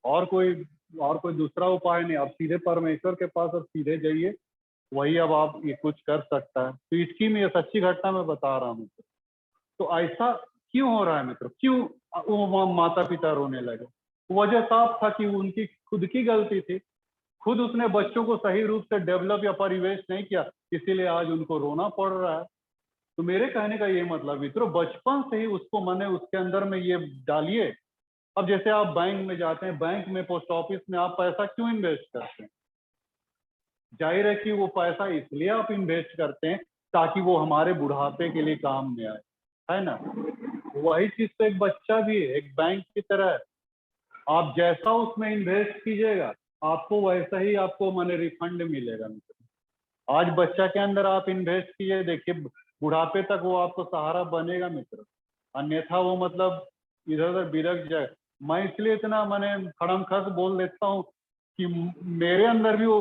और कोई दूसरा उपाय नहीं। आप सीधे परमेश्वर के पास और सीधे जाइए, वही अब आप ये कुछ कर सकता है। तो इसकी में ये सच्ची घटना मैं बता रहा हूँ। तो ऐसा क्यों हो रहा है मित्र? क्यों वो माता पिता रोने लगे? वजह साफ था कि उनकी खुद की गलती थी। खुद उसने बच्चों को सही रूप से डेवलप या परिवेश नहीं किया, इसीलिए आज उनको रोना पड़ रहा है। तो मेरे कहने का ये मतलब मित्रों, बचपन से ही उसको मैंने उसके अंदर में ये डालिए। अब जैसे आप बैंक में जाते हैं, बैंक में पोस्ट ऑफिस में आप पैसा क्यों इन्वेस्ट करते हैं? जाहिर है कि वो पैसा इसलिए आप इन्वेस्ट करते हैं ताकि वो हमारे बुढ़ापे के लिए काम में आए, है ना? वही चीज तो एक बच्चा भी है, एक बैंक की तरह है। आप जैसा उसमें इन्वेस्ट कीजिएगा आपको वैसा ही आपको माने रिफंड मिलेगा। मित्र आज बच्चा के अंदर आप इन्वेस्ट कीजिए, देखिए बुढ़ापे तक वो आपको सहारा बनेगा मित्र। अन्यथा वो मतलब इधर उधर बिरक जाए। मैं इसलिए इतना मैंने खड़मखस बोल देता हूँ कि मेरे अंदर भी वो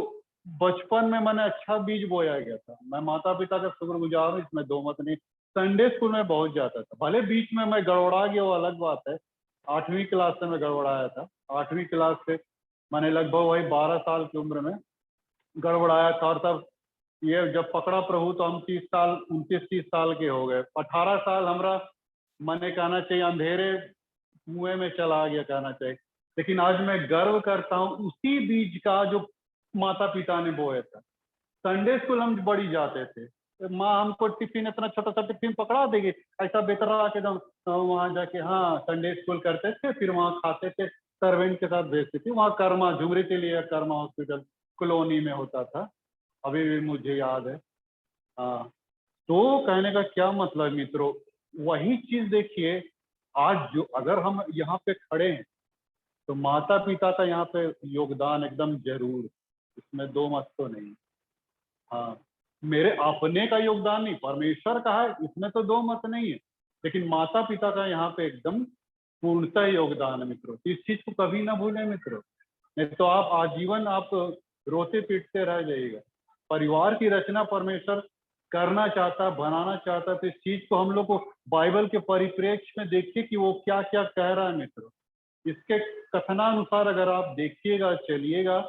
बचपन में मैंने अच्छा बीज बोया गया था। मैं माता पिता का शुक्रगुजार हूँ, इसमें दो मत नहीं। संडे स्कूल में बहुत जाता था, भले बीच में मैं गड़बड़ा गया वो अलग बात है। 8वीं क्लास से मैं गड़बड़ाया था। 8वीं क्लास से मैंने लगभग वही 12 साल की उम्र में गड़बड़ाया था। और तब ये जब पकड़ा प्रभु तो हम 29-30 साल के हो गए। 18 साल हमारा मैंने कहना चाहिए अंधेरे कुएं में चला गया कहना चाहिए। लेकिन आज मैं गर्व करता हूँ उसी बीज का जो माता पिता ने बोया था। संडे स्कूल हम बड़ी जाते थे, माँ हमको टिफिन, इतना छोटा सा टिफिन पकड़ा देगी, ऐसा बेतरा के दम वहां जाके हाँ संडे स्कूल करते थे, फिर वहां खाते थे, सर्वेंट के साथ भेजती थी। वहाँ कर्मा झुमरी के लिए कर्मा हॉस्पिटल कॉलोनी में होता था, अभी भी मुझे याद है। हाँ, तो कहने का क्या मतलब मित्रों, वही चीज देखिए आज जो अगर हम यहाँ पे खड़े हैं तो माता पिता का यहाँ पे योगदान एकदम जरूर, इसमें दो मत तो नहीं। हाँ, मेरे अपने का योगदान नहीं, परमेश्वर का है, इसमें तो दो मत नहीं है। लेकिन माता पिता का यहाँ पे एकदम पूर्णतः योगदान है मित्रों। इस चीज को कभी ना भूलें मित्रों, नहीं तो आप आजीवन आप रोते पीटते रह जाइएगा। परिवार की रचना परमेश्वर करना चाहता, बनाना चाहता, तो इस चीज को हम लोग को बाइबल के परिप्रेक्ष्य में देखिए कि वो क्या क्या कह रहा है मित्रों। इसके कथनानुसार अगर आप देखिएगा चलिएगा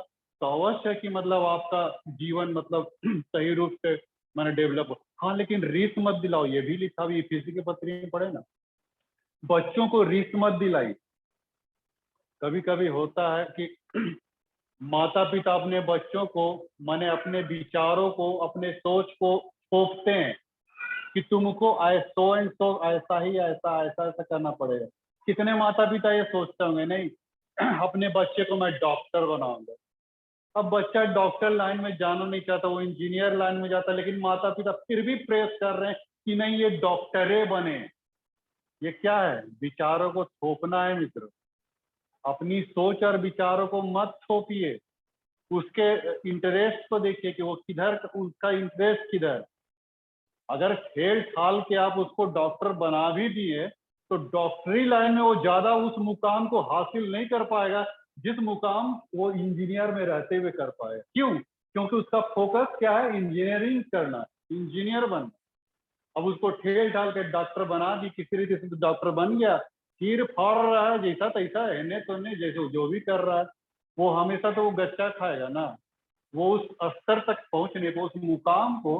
तो अवश्य है कि मतलब आपका जीवन मतलब सही रूप से मैंने डेवलप हो। हाँ, लेकिन रीस मत दिलाओ, ये भी लिखा हुई इफिसी के पत्री में पढ़े ना, बच्चों को रीस मत दिलाई। कभी कभी होता है कि माता पिता अपने बच्चों को माने अपने विचारों को, अपने सोच को थोपते हैं कि तुमको सो एंड सो ऐसा ही ऐसा ऐसा ऐसा करना पड़ेगा। कितने माता पिता ये सोचते होंगे नहीं अपने बच्चे को मैं डॉक्टर बनाऊंगा। अब बच्चा डॉक्टर लाइन में जाना नहीं चाहता, वो इंजीनियर लाइन में जाता, लेकिन माता पिता फिर भी प्रेस कर रहे हैं कि नहीं ये डॉक्टरे बने। ये क्या है? विचारों को थोपना है मित्रों। अपनी सोच और विचारों को मत थोपिए, उसके इंटरेस्ट को देखिए कि वो किधर, उसका इंटरेस्ट किधर। अगर खेल ठाल के आप उसको डॉक्टर बना भी दिए तो डॉक्टरी लाइन में वो ज्यादा उस मुकाम को हासिल नहीं कर पाएगा जिस मुकाम वो इंजीनियर में रहते हुए कर पाएगा। क्यों? क्योंकि उसका फोकस क्या है? इंजीनियरिंग करना, इंजीनियर बनना। अब उसको ठेल ठाल के डॉक्टर बना दी, किसी रीति से डॉक्टर बन गया, चीर फाड़ रहा है जैसा तैसा, है तो नहीं, जैसे जो भी कर रहा है वो हमेशा तो वो गच्चा खाएगा ना। वो उस स्तर तक पहुंचने को, उस मुकाम को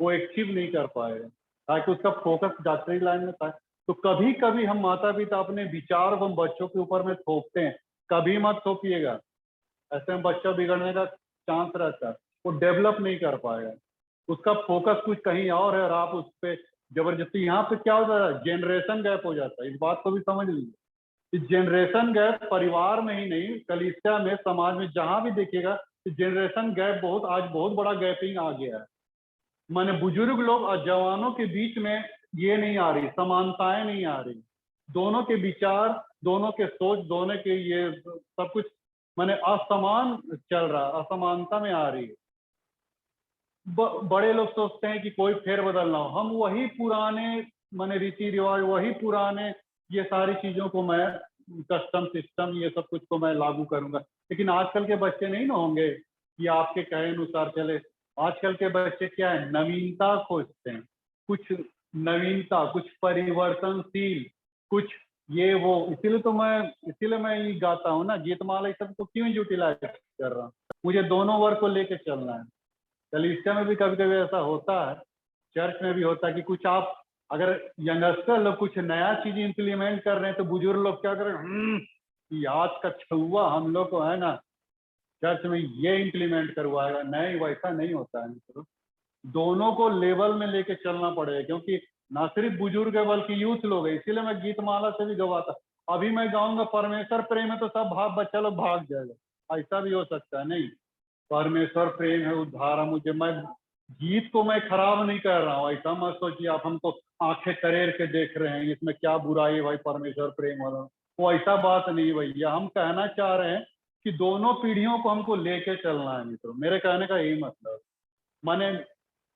वो अचीव नहीं कर पाएगा, ताकि उसका फोकस डॉक्टरी लाइन में था। तो कभी कभी हम माता पिता अपने विचार को हम बच्चों के ऊपर में थोपते हैं, कभी मत थोपिएगा। ऐसे में बच्चा बिगड़ने का चांस रहता है, वो डेवलप नहीं कर पाएगा, उसका फोकस कुछ कहीं और है और आप उस पर जबरदस्ती। यहाँ पे क्या होता है? जनरेशन गैप हो जाता है। इस बात को भी समझ लीजिए। जनरेशन गैप परिवार में ही नहीं, कलीसिया में, समाज में, जहां भी देखिएगा जनरेशन गैप बहुत, आज बहुत बड़ा गैपिंग आ गया है। माने बुजुर्ग लोग और जवानों के बीच में ये नहीं आ रही, समानताएं नहीं आ रही। दोनों के विचार, दोनों के सोच, दोनों के ये सब कुछ माने असमान चल रहा, असमानता में आ रही है। बड़े लोग सोचते हैं कि कोई फेरबदल ना हो, हम वही पुराने माने रीति रिवाज, वही पुराने ये सारी चीजों को मैं, कस्टम सिस्टम ये सब कुछ को मैं लागू करूंगा। लेकिन आजकल के बच्चे नहीं ना होंगे कि आपके कहे अनुसार चले। आजकल के बच्चे क्या है? नवीनता खोजते हैं, कुछ नवीनता, कुछ परिवर्तनशील, कुछ ये वो। इसीलिए मैं ये गाता हूँ ना, गीतमाला सब को क्यों यूटिलाइज कर रहा हूँ। मुझे दोनों वर्ग को लेके चलना है। कलीसिया में भी कभी कभी ऐसा होता है, चर्च में भी होता है कि कुछ आप अगर यंगस्टर लोग कुछ नया चीज इंप्लीमेंट कर रहे हैं तो बुजुर्ग लोग क्या करें, कि आज का छुआ हम लोग को है ना चर्च में ये इंप्लीमेंट करवाएगा। नहीं, वैसा नहीं होता है मित्रों। दोनों को लेवल में लेके चलना पड़ेगा, क्योंकि ना सिर्फ बुजुर्ग है बल्कि यूथ लोग है। इसीलिए मैं गीतमाला से भी गवाता। अभी मैं गाऊंगा परमेश्वर प्रेम है तो सब बच्चा लोग भाग जाएगा, ऐसा भी हो सकता है। नहीं, परमेश्वर प्रेम है उद्धार मुझे, मैं गीत को मैं खराब नहीं कर रहा हूँ, ऐसा मत सोचिए आप हमको आंखें करेर के देख रहे हैं, इसमें क्या बुराई है भाई परमेश्वर प्रेम वाला। वो ऐसा बात नहीं भैया, हम कहना चाह रहे हैं कि दोनों पीढ़ियों को हमको लेके चलना है मित्रों। मेरे कहने का यही मतलब, माने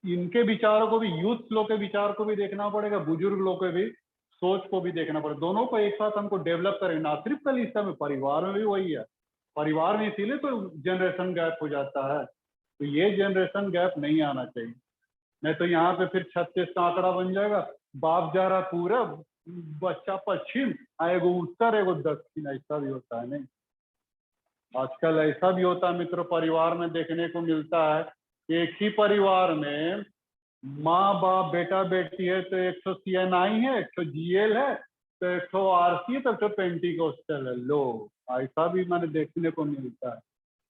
इनके विचारों को भी, यूथ लोग के विचार को भी देखना पड़ेगा, बुजुर्ग लोग के भी सोच को भी देखना पड़ेगा। दोनों को एक साथ हमको डेवलप करेंगे, ना सिर्फ कलीसिया में, परिवार में भी वही है। परिवार में इसीलिए तो जनरेशन गैप हो जाता है। तो ये जनरेशन गैप नहीं आना चाहिए, नहीं तो यहाँ पे फिर 36 का आंकड़ा बन जाएगा। बाप जा रहा पूरब, बच्चा पश्चिम, एगो उत्तर एगो दक्षिण, ऐसा भी होता है। नहीं, आजकल ऐसा भी होता है मित्रों, परिवार में देखने को मिलता है, एक ही परिवार में माँ बाप बेटा बेटी है तो एक तो CNI है, एक तो GL है, तो एक तो RC है, तो एक तो पेंटिकोस्टल है। लो, ऐसा भी मैंने देखने को मिलता है।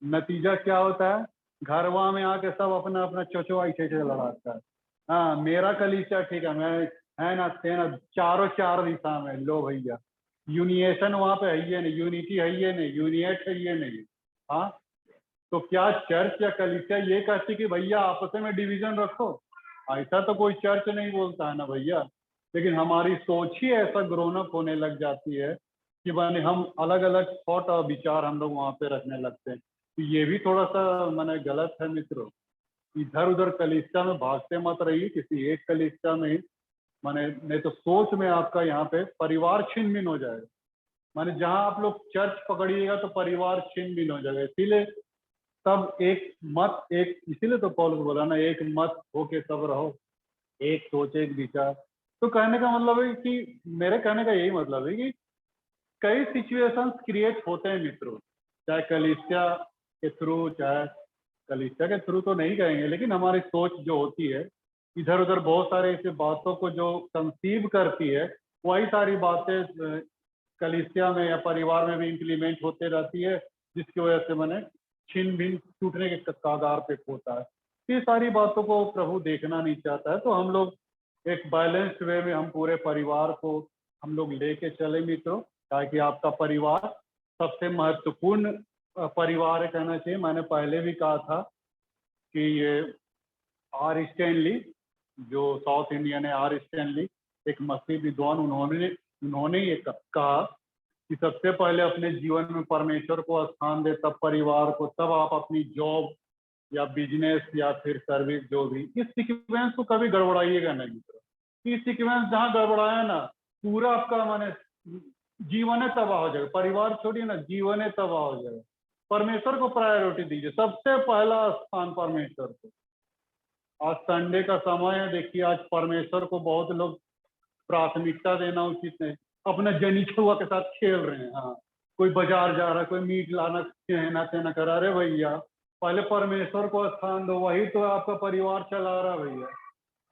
नतीजा क्या होता है? घरवा में आके सब अपना अपना चोचो ऐसे लड़ाता है। हाँ, मेरा कलीसिया ठीक है, मैं है ना थे ना, चारों चार दिशा में। लो भैया, यूनिएशन वहां पे है ये नहीं, यूनिटी है ये नहीं, यूनिएट है ये नहीं। हाँ, तो क्या चर्च या कलीसिया ये कहती कि भैया आपस में डिवीजन रखो? ऐसा तो कोई चर्च नहीं बोलता है ना भैया। लेकिन हमारी सोच ही ऐसा ग्रोनअप होने लग जाती है कि माने हम अलग अलग थॉट और विचार हम लोग वहां पे रखने लगते हैं। तो ये भी थोड़ा सा माने गलत है मित्रों। इधर उधर कलीसिया में भागते मत रहिए, किसी एक कलीसिया में ही, माने नहीं तो सोच में आपका यहाँ पे परिवार छिन्न भिन्न हो जाएगा। माने जहाँ आप लोग चर्च पकड़िएगा तो परिवार छिन्न भिन्न हो जाएगा। इसीलिए सब एक मत, एक, इसीलिए तो पौलुस बोला ना, एक मत होके सब रहो, एक सोच एक विचार। तो कहने का मतलब है कि, मेरे कहने का यही मतलब है कि कई सिचुएशंस क्रिएट होते हैं मित्रों, चाहे कलीसिया के थ्रू, चाहे कलीसिया के थ्रू तो नहीं कहेंगे, लेकिन हमारी सोच जो होती है इधर उधर बहुत सारे ऐसे बातों को जो कंसीव करती है, वही सारी बातें कलीसिया में या परिवार में भी इम्प्लीमेंट होते रहती है, जिसकी वजह से मैंने छिन्न भिन्न टूटने के कगार पे होता है। ये सारी बातों को प्रभु देखना नहीं चाहता है। तो हम लोग एक बैलेंस्ड वे में हम पूरे परिवार को हम लोग लेके चले मित्रों, ताकि आपका परिवार सबसे महत्वपूर्ण परिवार है कहना चाहिए। मैंने पहले भी कहा था कि ये R. स्टैनली, जो साउथ इंडियन है, R. स्टैनली, एक मसीह विद्वान, उन्होंने उन्होंने ये कहा कि सबसे पहले अपने जीवन में परमेश्वर को स्थान दे, तब परिवार को, तब आप अपनी जॉब या बिजनेस या फिर सर्विस जो भी, इस सीक्वेंस को कभी गड़बड़ाइएगा नहीं मित्रों। इस सीक्वेंस जहाँ गड़बड़ाया ना, पूरा आपका माने जीवन तबाह हो जाएगा। परिवार छोड़िए ना, जीवन तबाह हो जाएगा। परमेश्वर को प्रायोरिटी दीजिए, सबसे पहला स्थान परमेश्वर को। आज संडे का समय है, देखिए आज परमेश्वर को बहुत लोग प्राथमिकता देना उचित नहीं, अपने जनिछुआ के साथ खेल रहे हैं। हाँ, कोई बाजार जा रहा है, कोई मीट लाना कहना तेना कर, अरे भैया पहले परमेश्वर को स्थान दो, वही तो आपका परिवार चला रहा है भैया।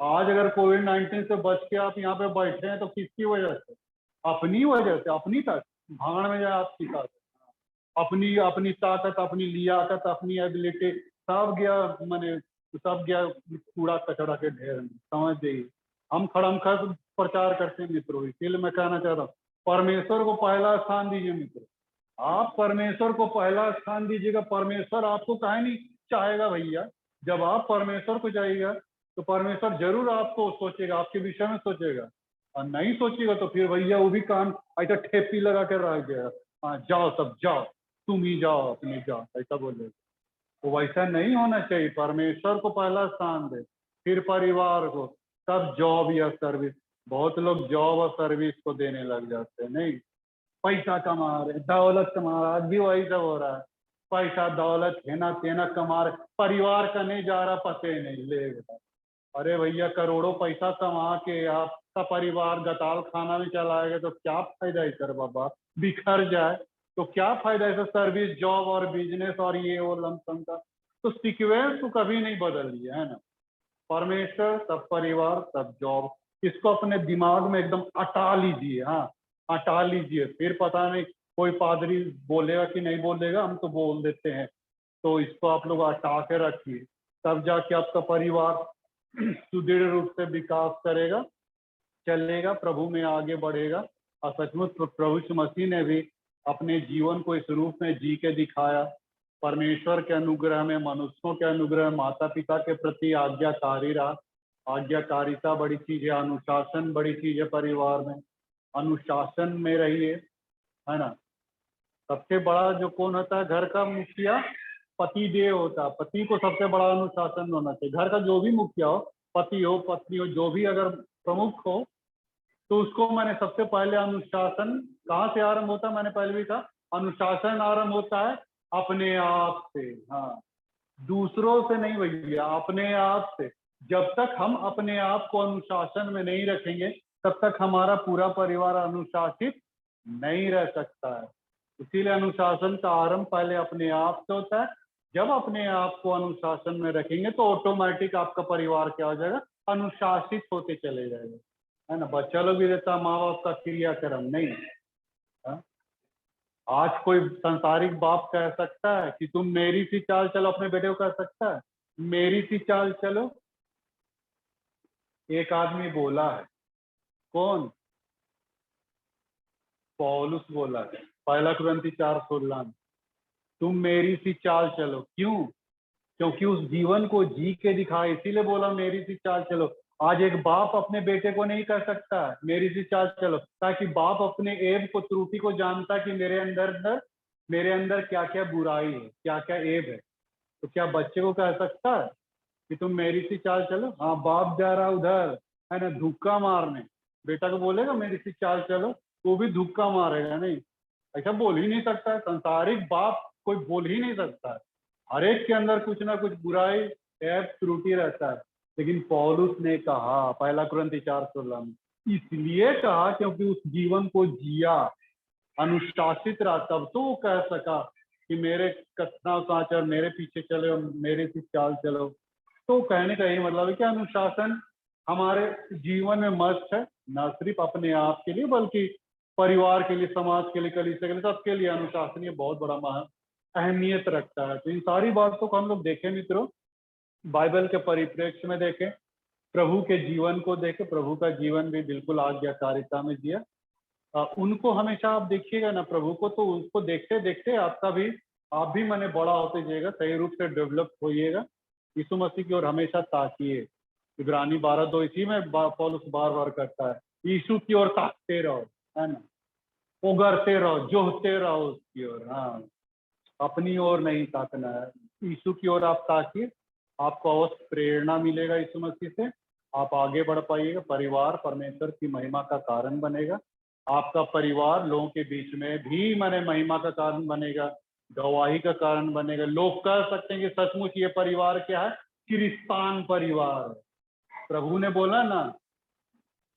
आज अगर कोविड-19 से बच के आप यहाँ पे बैठे हैं तो किसकी वजह से? अपनी वजह से, अपनी ताकत। भाड़ में जाए आपकी ताकत, अपनी ताकत, अपनी लियाकत, अपनी एबिलिटी सब गया, माने सब गया कूड़ा कचरा के ढेर में। समझ जाइए, हम खड़मखर प्रचार करते हैं मित्रों। इसलिए मैं कहना चाह रहा हूँ, परमेश्वर को पहला स्थान दीजिए मित्रों। आप परमेश्वर को पहला स्थान दीजिएगा, परमेश्वर आपको काहे नहीं चाहेगा भैया। जब आप परमेश्वर को जाइएगा तो परमेश्वर जरूर आपको सोचेगा, आपके विषय में सोचेगा। और नहीं सोचेगा तो फिर भैया वो भी कान ऐसा ठेपी लगा कर रह गया, हाँ जाओ सब जाओ, तुम ही जाओ अपने जाओ, ऐसा बोलेगा। तो वैसा नहीं होना चाहिए। परमेश्वर को पहला स्थान दे, फिर परिवार को, तब जॉब या सर्विस। बहुत लोग जॉब और सर्विस को देने लग जाते हैं। नहीं, पैसा कमा रहे, दौलत कमा रहा, आज भी वही सब हो रहा है। पैसा दौलत हेना तेना कमा रहे, परिवार का नहीं जा रहा, पते नहीं ले बेटा। अरे भैया करोड़ों पैसा कमा के आपका परिवार गताल खाना में चलाएगा तो क्या फायदा है सर बाबा? बिखर जाए तो क्या फायदा है सर? सर्विस, जॉब और बिजनेस और ये वो लमसम का तो सीक्वेंस को कभी नहीं बदलिए, है ना। परमेश्वर तब परिवार तब जॉब, इसको अपने दिमाग में एकदम अटा लीजिए। हाँ, अटा लीजिए। फिर पता नहीं कोई पादरी बोलेगा कि नहीं बोलेगा, हम तो बोल देते हैं। तो इसको आप लोग अटा के रखिए, तब जाके आपका परिवार सुदृढ़ रूप से विकास करेगा, चलेगा, प्रभु में आगे बढ़ेगा। और सचमुच प्रभु यीशु मसीह ने भी अपने जीवन को इस रूप में जी के दिखाया। परमेश्वर के अनुग्रह में, मनुष्यों के अनुग्रह, माता पिता के प्रति आज्ञाकारी रहा। आज्ञाकारिता बड़ी चीज है, अनुशासन बड़ी चीज है। परिवार में अनुशासन में रहिए, है ना। सबसे बड़ा जो कौन होता है? घर का मुखिया पति देव होता है। पति को सबसे बड़ा अनुशासन होना चाहिए। घर का जो भी मुखिया हो, पति हो पत्नी हो, जो भी अगर प्रमुख हो, तो उसको मैंने सबसे पहले अनुशासन कहाँ से आरंभ होता है? मैंने पहले भी कहा, अनुशासन आरंभ होता है अपने आप से। हाँ, दूसरों से नहीं भैया, अपने आप से। जब तक हम अपने आप को अनुशासन में नहीं रखेंगे, तब तक हमारा पूरा परिवार अनुशासित नहीं रह सकता है। इसीलिए अनुशासन का आरंभ पहले अपने आप से होता है। जब अपने आप को अनुशासन में रखेंगे तो ऑटोमेटिक आपका परिवार क्या हो जाएगा? अनुशासित होते चले जाएगा, है ना। बच्चा लोग भी रहता है माँ बाप का क्रियाक्रम नहीं है। आज कोई संसारिक बाप कह सकता है कि तुम मेरी सी चाल चलो? अपने बेटे को कह सकता है मेरी सी चाल चलो? एक आदमी बोला है, कौन? पौलुस बोला है, पहला कुरिन्थी 4:16 में, तुम मेरी सी चाल चलो। क्यों? क्योंकि उस जीवन को जी के दिखा, इसीलिए बोला मेरी सी चाल चलो। आज एक बाप अपने बेटे को नहीं कह सकता है मेरी सी चाल चलो, ताकि बाप अपने ऐब को, त्रुटि को जानता है कि मेरे अंदर क्या क्या बुराई है, क्या क्या ऐब है। तो क्या बच्चे को कह सकता है कि तुम मेरी सी चाल चलो? हाँ, बाप जा रहा उधर, है ना, धुक्का मारने, बेटा को बोलेगा मेरी सी चाल चलो, तो भी धुक्का मारेगा। नहीं, ऐसा बोल ही नहीं सकता है। संसारिक बाप कोई बोल ही नहीं सकता है। हर एक के अंदर कुछ ना कुछ बुराई, ऐब, त्रुटि रहता है। लेकिन पौलुस ने कहा पहला कुरिन्थी 4:16 में, इसलिए कहा क्योंकि उस जीवन को जिया, अनुशासित रहा, तब तो वो कह सका कि मेरे कथना काचर, मेरे पीछे चले, मेरे से चाल चलो। तो कहने का यही मतलब है कि अनुशासन हमारे जीवन में मस्त है, न सिर्फ अपने आप के लिए बल्कि परिवार के लिए, समाज के लिए, कलीसिया के लिए, सबके लिए अनुशासन ये बहुत बड़ा अहमियत रखता है। तो इन सारी बातों को हम लोग देखें मित्रों, बाइबल के परिप्रेक्ष्य में देखें, प्रभु के जीवन को देखें। प्रभु का जीवन भी बिल्कुल आज्ञाकारिता में जिया। उनको हमेशा आप देखिएगा ना, प्रभु को, तो उसको देखते देखते आप भी माने बड़ा होते जाइएगा, सही रूप से डेवलप होइएगा। यीशु मसीह की ओर हमेशा ताकिए। इब्रानी 12:2 इसी में पौलुस बार बार करता है, यीशु की ओर ताकते रहो, है ना, उगरते रहो, जोहते रहो उसकी ओर। हाँ, अपनी ओर नहीं ताकना है, यीशु की ओर आप ताकिए, आपको अवश्य प्रेरणा मिलेगा यीशु मसीह से, आप आगे बढ़ पाइएगा। परिवार परमेश्वर की महिमा का कारण बनेगा, आपका परिवार लोगों के बीच में भी माने महिमा का कारण बनेगा, गवाही का कारण बनेगा। लोग कह सकते हैं कि सचमुच ये परिवार क्या है, क्रिस्तान परिवार है। प्रभु ने बोला ना,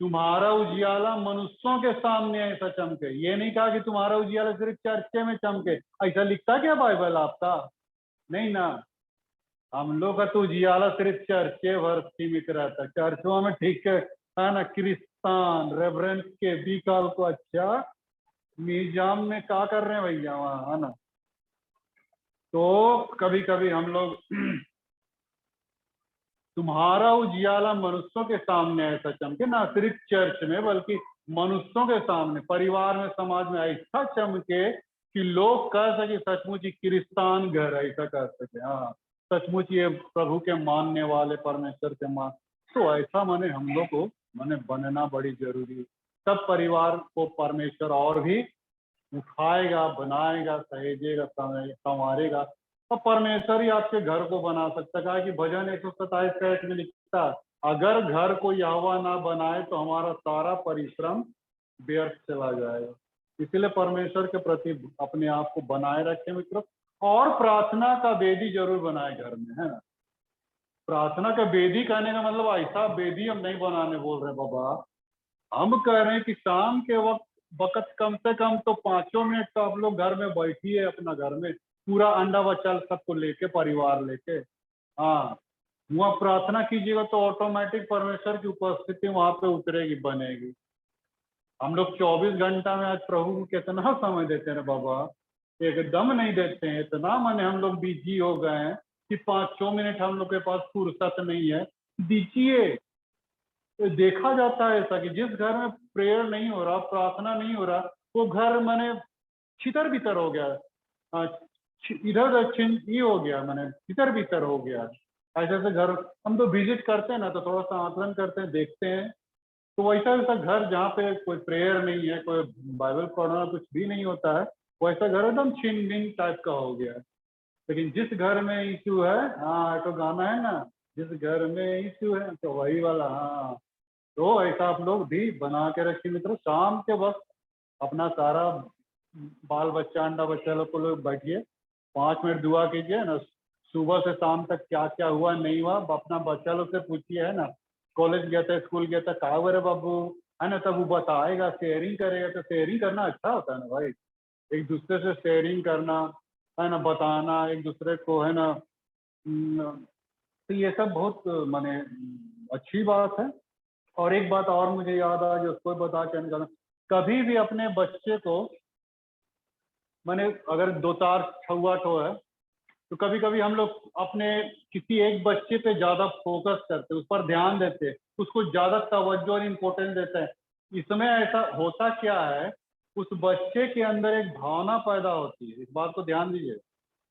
तुम्हारा उजियाला मनुष्यों के सामने ऐसा चमके। ये नहीं कहा कि तुम्हारा उजियाला सिर्फ चर्चे में चमके। ऐसा लिखता क्या बाइबल आपका? नहीं ना, हम लोग का तो उजियाला सिर्फ चर्चे भर सीमित रहता है। चर्चों में ठीक है ना, क्रिस्तान रेवरेंस के बी काल को। अच्छा, म्यूजियम में क्या कर रहे हैं भैया वहाँ, है ना? तो कभी कभी हम लोग तुम्हारा उजियाला मनुष्यों के सामने ऐसा चमके, ना सिर्फ चर्च में बल्कि मनुष्यों के सामने, परिवार में, समाज में ऐसा चमके कि लोग कह सके सचमुच ही क्रिस्तान घर, ऐसा कह सके। हाँ, सचमुच ये प्रभु के मानने वाले, परमेश्वर के मान। तो ऐसा माने हम लोग को माने बनना बड़ी जरूरी है। तब परिवार को परमेश्वर और भी उठाएगा, बनाएगा, सहेजेगा, संवारेगा, और परमेश्वर ही आपके घर को बना सकता है। कहा कि भजन 127 का एक में लिखता है, अगर घर को यहोवा ना बनाए तो हमारा सारा परिश्रम व्यर्थ चला जाएगा। इसलिए परमेश्वर के प्रति अपने आप को बनाए रखें मित्रों, और प्रार्थना का वेदी जरूर बनाए घर में, है ना। प्रार्थना का वेदी कहने का मतलब ऐसा वेदी हम नहीं बनाने बोल रहे बाबा, हम कह रहे हैं कि शाम के वक्त कम से कम तो 5 मिनट तो आप लोग घर में बैठिए, अपना घर में पूरा अंडा बच्चा सबको लेके, परिवार लेके। हाँ, वहाँ प्रार्थना कीजिएगा तो ऑटोमेटिक परमेश्वर की उपस्थिति वहां पे उतरेगी, बनेगी। हम लोग 24 घंटा में आज प्रभु को कितना समय देते हैं बाबा, एकदम नहीं देते हैं। इतना माने हम लोग बिजी हो गए हैं कि 5 मिनट हम लोग के पास फुर्सत नहीं है। दीजिए। तो देखा जाता है ऐसा कि जिस घर में प्रेयर नहीं हो रहा, प्रार्थना नहीं हो रहा, वो घर माने छितर बितर हो गया, इधर दक्षिण ये हो गया, माने छितर बितर हो गया। ऐसे ऐसे घर हम तो विजिट करते हैं ना, तो थोड़ा सा आकलन करते हैं, देखते हैं, तो वैसा वैसा घर जहाँ पे कोई प्रेयर नहीं है, कोई बाइबल पढ़ना कुछ भी नहीं होता है, वैसा घर एकदम छिन भिन टाइप का हो गया है। लेकिन जिस घर में यीशु है, हाँ तो गाना है ना, जिस घर में यीशु है, तो वही वाला। हाँ, तो ऐसा आप लोग भी बना के रखिए मित्रों। शाम के वक्त अपना सारा बाल बच्चा, अंडा बच्चा लोग को लोग बैठिए, 5 मिनट दुआ कीजिए ना। सुबह से शाम तक क्या क्या हुआ नहीं हुआ अपना बच्चा लोग से पूछिए, है ना। कॉलेज गया था, स्कूल गया था, कहा हुआ रे बाबू, है ना, तब वो बताएगा, शेयरिंग करेगा। तो शेयरिंग करना अच्छा होता है ना भाई, एक दूसरे से शेयरिंग करना, है ना, बताना एक दूसरे को, है ना। तो ये सब बहुत माने अच्छी बात है। और एक बात और मुझे याद आ, जो उसको बता के निकालना, कभी भी अपने बच्चे को माने अगर 2-4 छुआ ठो है, तो कभी कभी हम लोग अपने किसी एक बच्चे पे ज्यादा फोकस करते हैं, उस पर ध्यान देते हैं, उसको ज्यादा तवज्जो और इम्पोर्टेंस देते हैं। इसमें ऐसा होता क्या है, उस बच्चे के अंदर एक भावना पैदा होती है, इस बात को ध्यान दीजिए।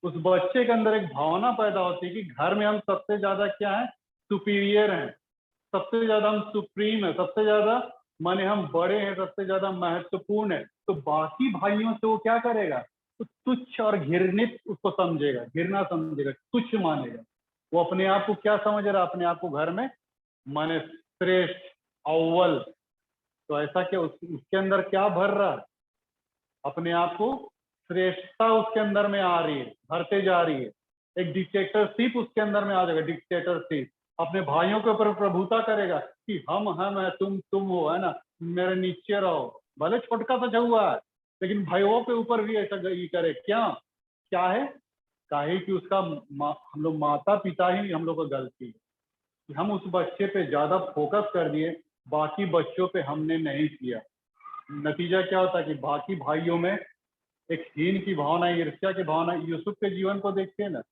उस बच्चे के अंदर एक भावना पैदा होती है कि घर में हम सबसे ज्यादा क्या है, सुपीरियर हैं, सबसे ज्यादा हम सुप्रीम है, सबसे ज्यादा माने हम बड़े हैं, सबसे ज्यादा महत्वपूर्ण है। तो बाकी भाइयों से वो क्या करेगा, तो तुच्छ और घृणित उसको समझेगा, घृणा समझेगा, तुच्छ मानेगा। वो अपने आप को क्या समझ रहा है, अपने आप को घर में माने श्रेष्ठ, अव्वल। तो ऐसा क्या उसके अंदर क्या भर रहा है, अपने आप को श्रेष्ठता उसके अंदर में आ रही है, भरते जा रही है। एक डिक्टेटरशिप उसके अंदर में आ जाएगा, डिक्टेटरशिप। अपने भाइयों के ऊपर प्रभुता करेगा कि हम है, तुम हो, है ना, मेरे नीचे रहो। भले छोटका सा हुआ है, लेकिन भाइयों के ऊपर भी ऐसा ये करे। क्या है, काहे कि उसका हम लोग माता पिता ही हम लोग का गलती है कि हम उस बच्चे पे ज्यादा फोकस कर दिए, बाकी बच्चों पे हमने नहीं किया। नतीजा क्या होता है कि बाकी भाइयों में एक हीन की भावना, ईर्ष्या की भावना। यूसुफ के जीवन को देखते हैं ना,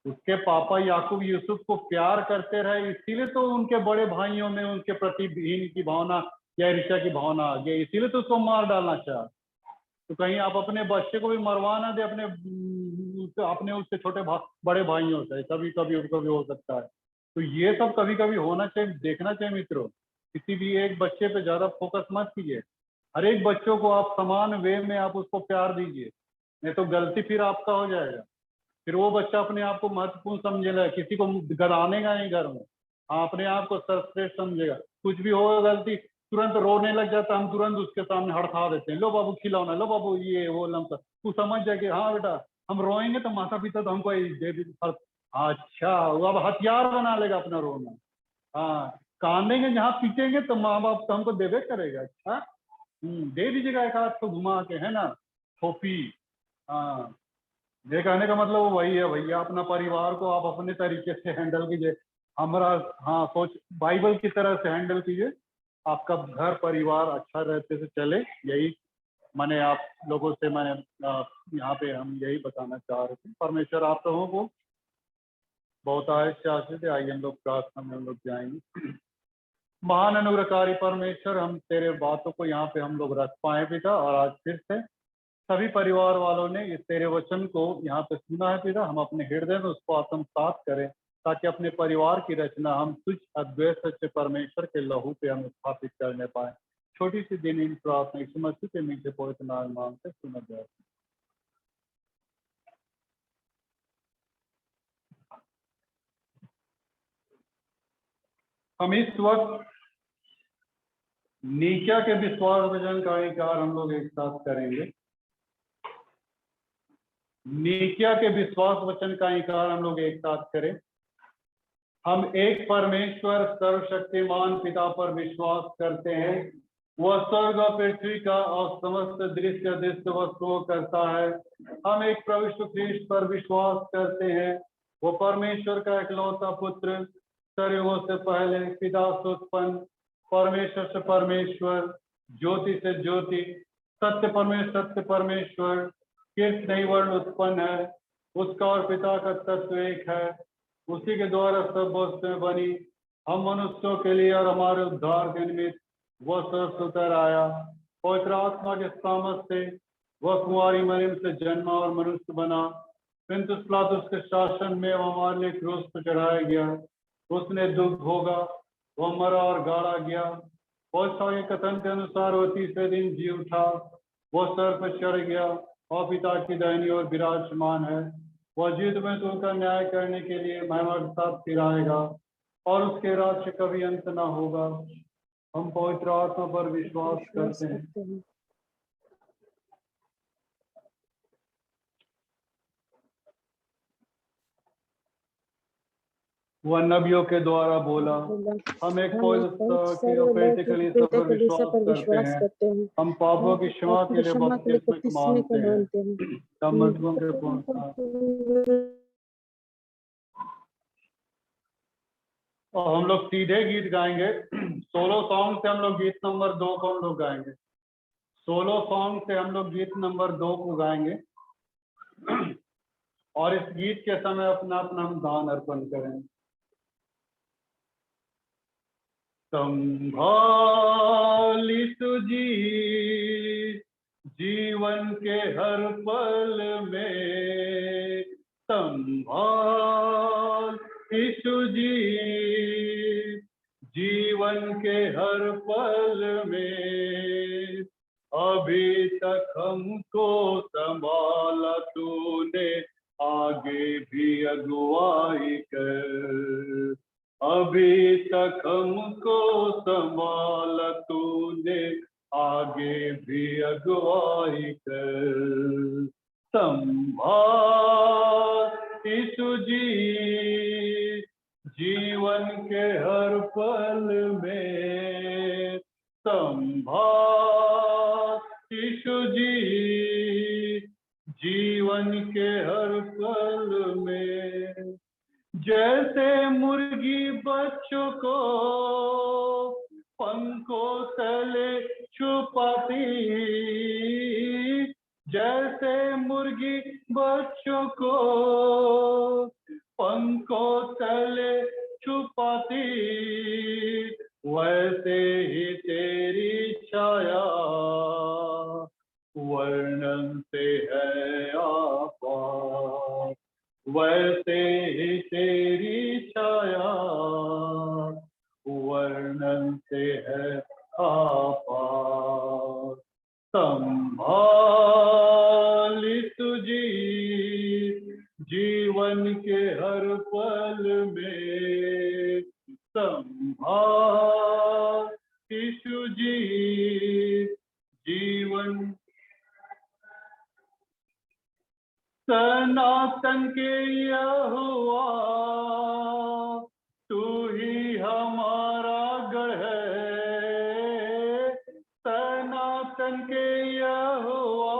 उसके पापा याकूब यूसुफ को प्यार करते रहे, इसीलिए तो उनके बड़े भाइयों में उनके प्रति हीन की भावना या ईर्ष्या की भावना आ गई, इसीलिए तो उसको मार डालना चाहा। तो कहीं आप अपने बच्चे को भी मरवा ना दे अपने उससे छोटे बड़े भाइयों से, कभी कभी कभी हो सकता है। तो ये सब कभी कभी होना चाहिए, देखना चाहिए मित्रों। किसी भी एक बच्चे पे ज्यादा फोकस मत कीजिए। हर एक बच्चों को आप समान वे में आप उसको प्यार दीजिए, नहीं तो गलती फिर आपका हो जाएगा। फिर वो बच्चा अपने आप को महत्वपूर्ण समझेगा, किसी को गरानेगा नहीं घर में। हाँ, अपने आप को सर्वश्रेष्ठ समझेगा। कुछ भी होगा गलती, तुरंत रोने लग जाता, हम तुरंत उसके सामने हड़का देते हैं, लो बाबू खिलौना, लो बाबू ये वो लमका। तू समझ जाए कि हाँ बेटा, हम रोएंगे तो माता पिता तो हमको दे भी। अच्छा, वो अब हथियार बना लेगा अपना रोना। हाँ, कांदेंगे जहाँ पीटेंगे तो माँ बाप तो हमको देवे करेगा। अच्छा, दे दीजिएगा एक हाथ को घुमा के, है ना, थोपी। हाँ, ये कहने का मतलब वही है भैया, अपना परिवार को आप अपने तरीके से हैंडल कीजिए। हमारा, हाँ, सोच बाइबल की तरह से हैंडल कीजिए, आपका घर परिवार अच्छा रहते से चले। यही मैंने आप लोगों से मैंने यहाँ पे हम यही बताना चाह रहे थे। परमेश्वर आप लोगों को बहुत आशीष दे। आइए हम लोग प्रार्थना में हम लोग जाएंगे। महान अनुग्रहकारी परमेश्वर, हम तेरे बातों को यहाँ पे हम लोग रख पाए पिता, और आज फिर से सभी परिवार वालों ने इस तेरे वचन को यहाँ पे सुना है पिता। हम अपने हृदय में उसको आत्मसात करें, ताकि अपने परिवार की रचना हम तुझ अद्वैत सच्चे परमेश्वर के लहू पे हम स्थापित करने पाए। छोटी सी दिन इन प्रार्थना यीशु मसीह के मीठे पवित्र नाम से सुना जाए। हम इस वक्त नीचा के विश्वास वचन का इनकार हम लोग एक साथ करेंगे। नीचा के विश्वास वचन का इनकार हम लोग एक साथ करें। हम एक परमेश्वर सर्वशक्तिमान पिता पर विश्वास करते हैं। वह स्वर्ग और पृथ्वी का और समस्त दृश्य दृश्य वस्तुओं करता है। हम एक प्रभु यीशु ख्रीस्त पर विश्वास करते हैं। वो परमेश्वर का इकलौता पुत्र, सर्वों से पहले पिता से उत्पन्न, परमेश्वर से परमेश्वर, ज्योति से ज्योति, सत्य परमेश्वर, किस नई वर्ण उत्पन्न है। उसका और पिता का तत्व एक है। उसी के द्वारा सब वस्तुएं बनी। हम मनुष्यों के लिए और हमारे उद्धार के निमित्त वह स्वर्ग उतर आया। पवित्र आत्मा के सामर्थ से वह कुंवारी मरियम से जन्मा और मनुष्य बना। पिलातुस पिलातुस के शासन में वह हमारे लिए क्रूस पर चढ़ाया गया। उसने दुख भोगा, वह मरा और गाड़ा गया। पौलुस के कथन के अनुसार वह तीसरे दिन जी उठा। वह सर पर चढ़ गया और पिता की दाहिनी ओर विराजमान है। वह युद्ध में तो उनका न्याय करने के लिए महिमा के साथ फिर आएगा, और उसके राज्य कभी अंत न होगा। हम पवित्र आत्मा पर विश्वास करते हैं। वह नबियों के द्वारा बोला। हम एक पॉलिटिकली पर विश्वास करते हैं। हम पापों की क्षमा के लिए बपतिस्मे को मानते हैं। हम मजलूम के और हम लोग सीधे गीत गाएंगे। सोलो सॉन्ग से हम लोग गीत नंबर 2 को हम लोग गाएंगे। सोलो सॉन्ग से हम लोग गीत नंबर 2 को गाएंगे, और इस गीत के समय अपना अपना हम दान अर्पण करें। संभाली तुझी जीवन के हर पल में, संभाल यीशु जी जीवन के हर पल में। अभी तक हमको संभाला तूने, आगे भी अगुवाई कर। अभी तक हमको संभाला तूने, आगे भी अगुवाई कर। संभाल यीशु जी जीवन के हर पल में, संभाल यीशु जी जीवन के हर पल में। जैसे मुर्गी बच्चों को पंखों तले छुपाती, जैसे मुर्गी बच्चों को पंखों तले छुपाती, वैसे ही तेरी छाया वर्णन से है आपार। वैसे ही तेरी छाया वर्ण से है आपार। संभाली तुझी जीवन के हर पल में, संभाल यीशु जी जीवन। सनातन के यहोवा तू ही हमारा गढ़ है, सनातन के यहोवा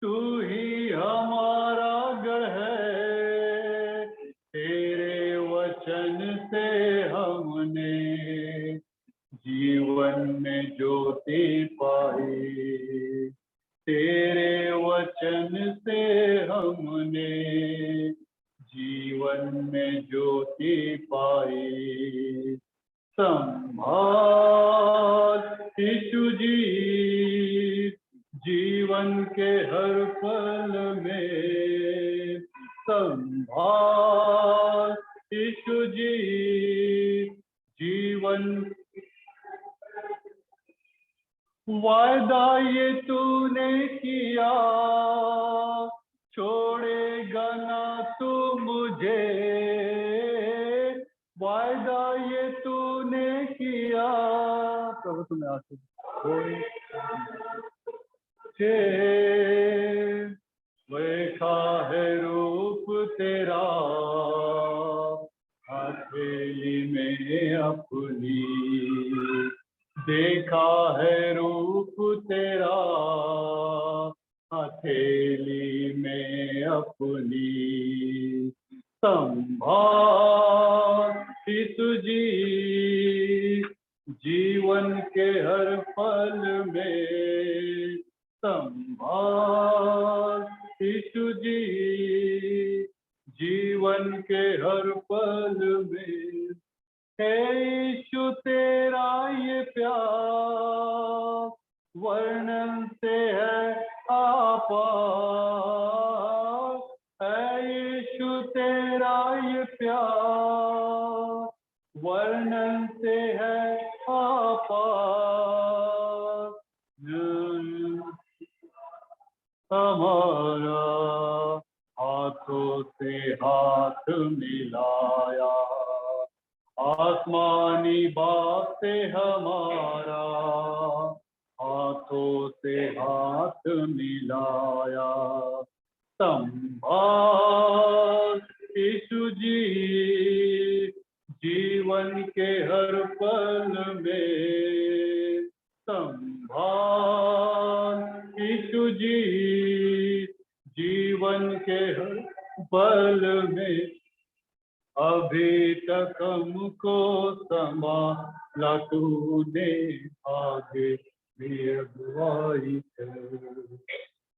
तू ही हमारा गढ़ है। तेरे वचन से हमने जीवन में ज्योति पाई, तेरे वचन से हमने जीवन में ज्योति पाई। संभाल यीशु जी जीवन के हर पल में, संभाल यीशु जी जीवन। वायदा ये तूने किया छोड़ेगा ना तू मुझे, वायदा ये तूने किया प्रभु तुम्हें आशीष देखा है रूप तेरा हथेली में अपनी, देखा है रूप तेरा हथेली में अपनी। संभाल यीशु जी जीवन के हर पल में, संभाल यीशु जी जीवन के हर पल में। है यीशु तेरा ये प्यार वर्णन से है आपार, है यीशु तेरा ये प्यार वर्णन से है आपार। हमारा हाथों से हाथ मिलाया, आसमानी बाप से हमारा हाथों से हाथ मिलाया। संभाल यीशु जी जीवन के हर पल में, संभाल यीशु जी जीवन के हर पल में। अभी तक हमको संभाला तूने, आगे भी अगुवाई कर।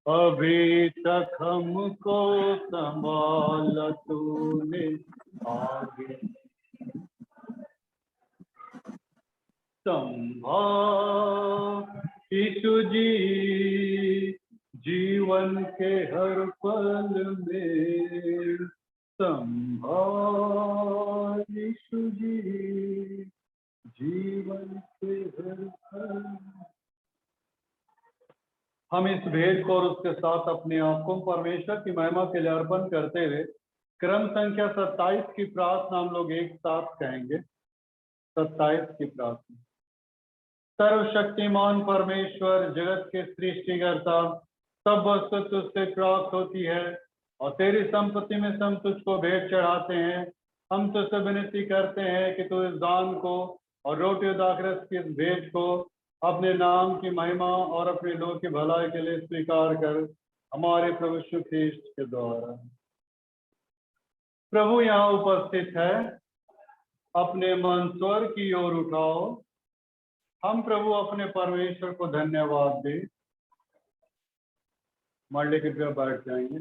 अभी तक हमको संभाला तूने, आगे संभाल यीशु जी जीवन के हर पल में, संभाल यीशु जी जीवन के हर पल। हम इस भेद को और उसके साथ अपने आप को परमेश्वर की महिमा के लिए अर्पण करते हुए क्रम संख्या 27 की प्रार्थना हम लोग एक साथ कहेंगे। 27 की प्रार्थना। सर्वशक्तिमान परमेश्वर जगत के सृष्टिकर्ता, सब वस्तु तुझसे प्राप्त होती है और तेरी संपत्ति में हम तुझको भेंट चढ़ाते हैं। हम तुझसे विनती करते हैं कि तू इस दान को और रोटी दाखरस की इस भेंट को अपने नाम की महिमा और अपने लोग की भलाई के लिए स्वीकार कर, हमारे प्रभु यीशु ख्रीस्त के द्वारा। प्रभु यहाँ उपस्थित है, अपने मन स्वर की ओर उठाओ। हम प्रभु अपने परमेश्वर को धन्यवाद दें। मंडली कृपया बैठ जाएंगे।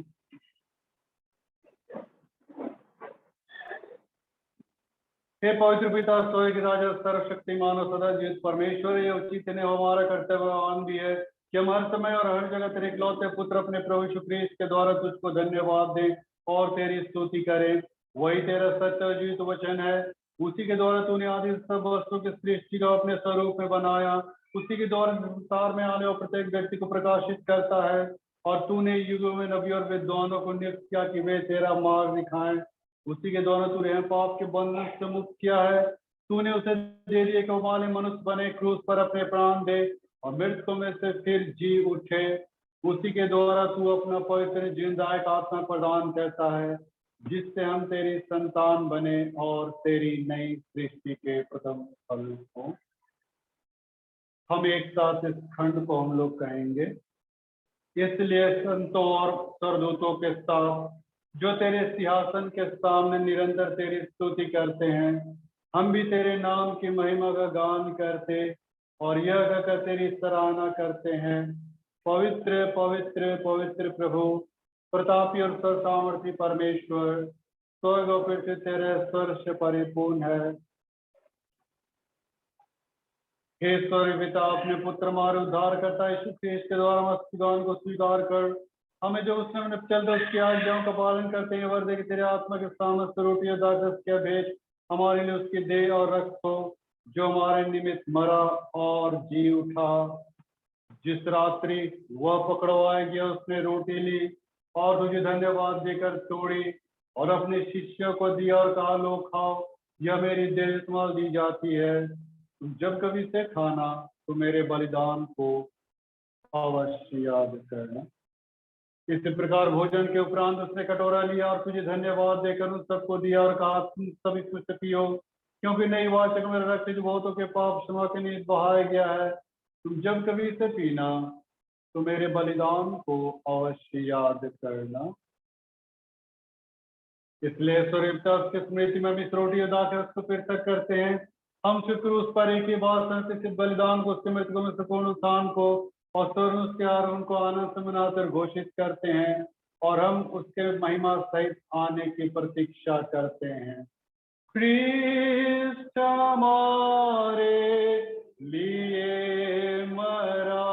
हे पवित्र पिता, सोए के राजा, सर्वशक्तिमान और सदा जीवित परमेश्वर, ये उचित ने हमारा कर्तव्यवान भी है कि हम हर समय और हर जगह तेरे इकलौते पुत्र अपने प्रभु यीशु ख्रीस्त के द्वारा तुझको धन्यवाद दें और तेरी स्तुति करें। वही तेरा सत्य और जीवित वचन है, उसी के द्वारा तूने आदि सब वस्तु की सृष्टि को अपने स्वरूप में बनाया। उसी के द्वारा संसार में आने और प्रत्येक व्यक्ति को प्रकाशित करता है। और तूने युगों में नबी और विद्वानों को नियुक्त किया कि वे तेरा मार्ग दिखाएं। उसी के द्वारा तूने पाप के बंधन से मुक्त किया है। तूने उसे दे दिए कि वो वाले मनुष्य बने, क्रूस पर अपने प्राण दे और मृतकों में से फिर जी उठे। उसी के द्वारा तू अपना पवित्र जिंदायक आत्मा प्रदान करता है, जिससे हम तेरी संतान बने और तेरी नई सृष्टि के प्रथम फल हो। हम एक साथ इस खंड को हम लोग कहेंगे। इसलिए संतों और सरदूतों के साथ जो तेरे सिंहासन के सामने निरंतर तेरी स्तुति करते हैं, हम भी तेरे नाम की महिमा का गान करते और यह कहकर तेरी सराहना करते हैं, पवित्र पवित्र पवित्र प्रभु, प्रतापी और सर्वसामर्थी परमेश्वर, स्वर्ग और पृथ्वी तेरे स्वर से परिपूर्ण है। हे स्वर्ग पिता, अपने पुत्र हमारे उद्धार करता यीशु ख्रीस्त के द्वारा मस्तिदान को स्वीकार कर हमें जो उसने अपने चलते उसकी आज्ञाओं का पालन करते हैं वर्दे कि तेरे आत्मा के सामर्थ रोटी अदा कर भेज हमारे लिए उसकी देह और रक्त हो, जो हमारे निमित्त मरा और जी उठा। जिस रात्रि वह पकड़वाया गया उसने रोटी ली और तुझे धन्यवाद देकर तोड़ी और अपने शिष्यों को दिया और कहा, लो खाओ, यह मेरी देह तुम्हारी दी जाती है। तुम जब कभी से खाना तो मेरे बलिदान को अवश्य याद करना। इसी प्रकार भोजन के उपरांत उसने कटोरा लिया और तुझे धन्यवाद देकर उन सबको दिया और कहा, तुम सब इसमें से पियो, क्योंकि नई वाचक मेरा रक्त जो बहुतों के पाप क्षमा के लिए बहाया गया है। तुम जब कभी इसे पीना तो मेरे बलिदान को अवश्य याद करना। इसलिए स्वर्गपिता की स्मृति में भी इस रोटी अदा कर उसको पृथक करते हैं। हम शुक्र उस पर एक ही बार संस्कृत बलिदान को, उसके मृतकों में से पूर्ण उत्थान को और स्वर्ग उसके आरोहण को आनंद से मनाकर घोषित करते हैं और हम उसके महिमा सहित आने की प्रतीक्षा करते हैं। क्रिस्ट हमारे लिए मरा,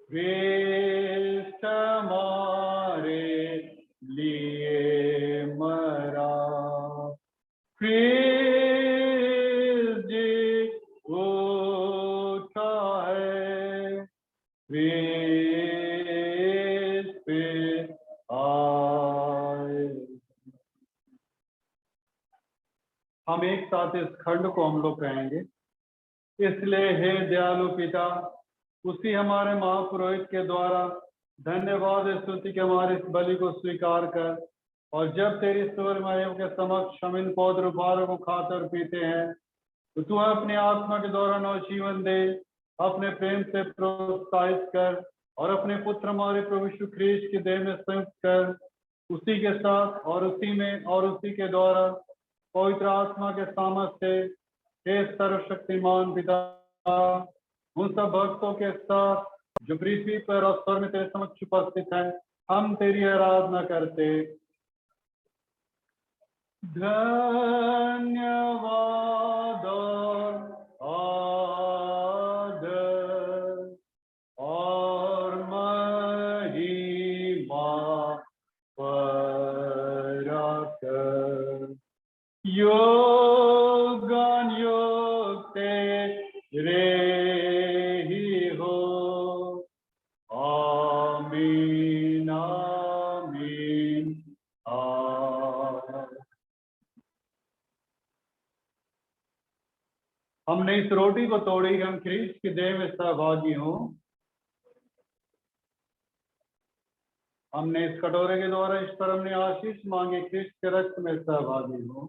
क्रिस्ट हमारे लिए मरा, क्रिस्ट जी उठा है, क्रिस्ट पे आए। हम एक साथ इस खंड को हम लोग कहेंगे। इसलिए हे दयालु पिता, उसी हमारे महापुरोहित के द्वारा धन्यवाद स्तुति के हमारे इस बलि को स्वीकार कर और जब तेरी स्वर महिमा के समक्ष हम इन पौध उपहारों को खाते और पीते हैं तो तू अपने आत्मा के द्वारा नवजीवन दे, अपने प्रेम से प्रोत्साहित कर और अपने पुत्र हमारे प्रभु यीशु ख्रीस्त की देह में संयुक्त कर, उसी के साथ और उसी में और उसी के द्वारा पवित्र आत्मा के सामर्थ्य से हे सर्वशक्तिमान पिता, उन सब भक्तों के साथ जो पृथ्वी पर और स्वर्ग में तेरे समक्ष उपस्थित हैं, हम तेरी आराधना करते। धन्यवाद आदर और महिमा पराकर योगन योग तेरे ही हो। आमीन आमीन आमीन। हमने इस रोटी को तोड़ी, हम ख्रीस्त की देह में सहभागी हों। हमने इस कटोरे के द्वारा इस पर हमने आशीष मांगे, ख्रीस्त के रक्त में सहभागी हों।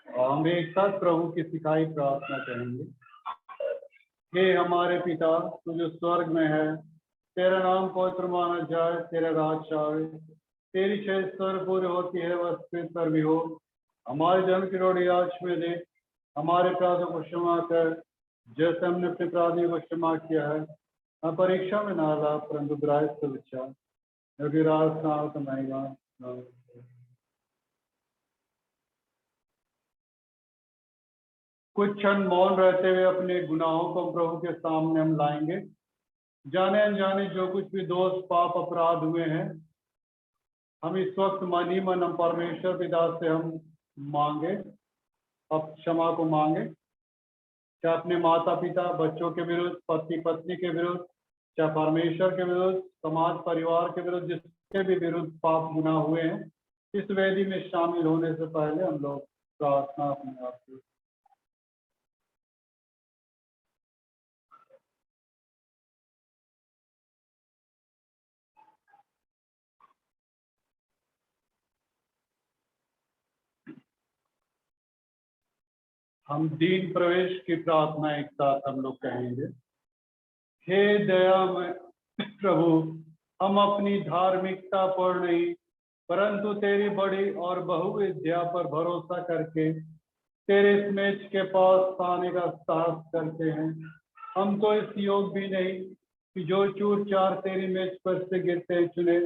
और हम एक साथ प्रभु की सिखाई प्रार्थना करेंगे। हे हमारे पिता, तू जो स्वर्ग में है, तेरा नाम पवित्र माना जाए, तेरा राज आए, तेरी इच्छा स्वर्ग पूरी होती है बस पृथ्वी पर भी हो। हमारे जन्म की रोटी आज में दे, हमारे अपराधों को क्षमा कर जैसे हमने अपने अपराधियों को क्षमा किया है। हम परीक्षा में ना ला परंतु बुराई से बचा, क्योंकि राज नाम कमाएगा। कुछ क्षण मौन रहते हुए अपने गुनाहों को प्रभु के सामने हम लाएंगे। जाने अनजाने जो कुछ भी दोष पाप अपराध हुए हैं हम इस वक्त मनी मन हम परमेश्वर पिता से हम मांगे, अब क्षमा को मांगे, चाहे अपने माता पिता बच्चों के विरुद्ध, पति पत्नी के विरुद्ध, चाहे परमेश्वर के विरुद्ध, समाज परिवार के विरुद्ध, जिसके भी विरुद्ध पाप गुनाह हुए हैं, इस वेदी में शामिल होने से पहले हम लोग प्रार्थना अपने आप की। हम दीन प्रवेश की प्रार्थना एक साथ हम लोग कहेंगे। हे दयामय प्रभु, हम अपनी धार्मिकता पर नहीं परंतु तेरी बड़ी और बहुविद्या पर भरोसा करके तेरे इस मेज के पास आने का साहस करते हैं। हम तो इस योग भी नहीं कि जो चूर चार तेरी मेज पर से गिरते चुने,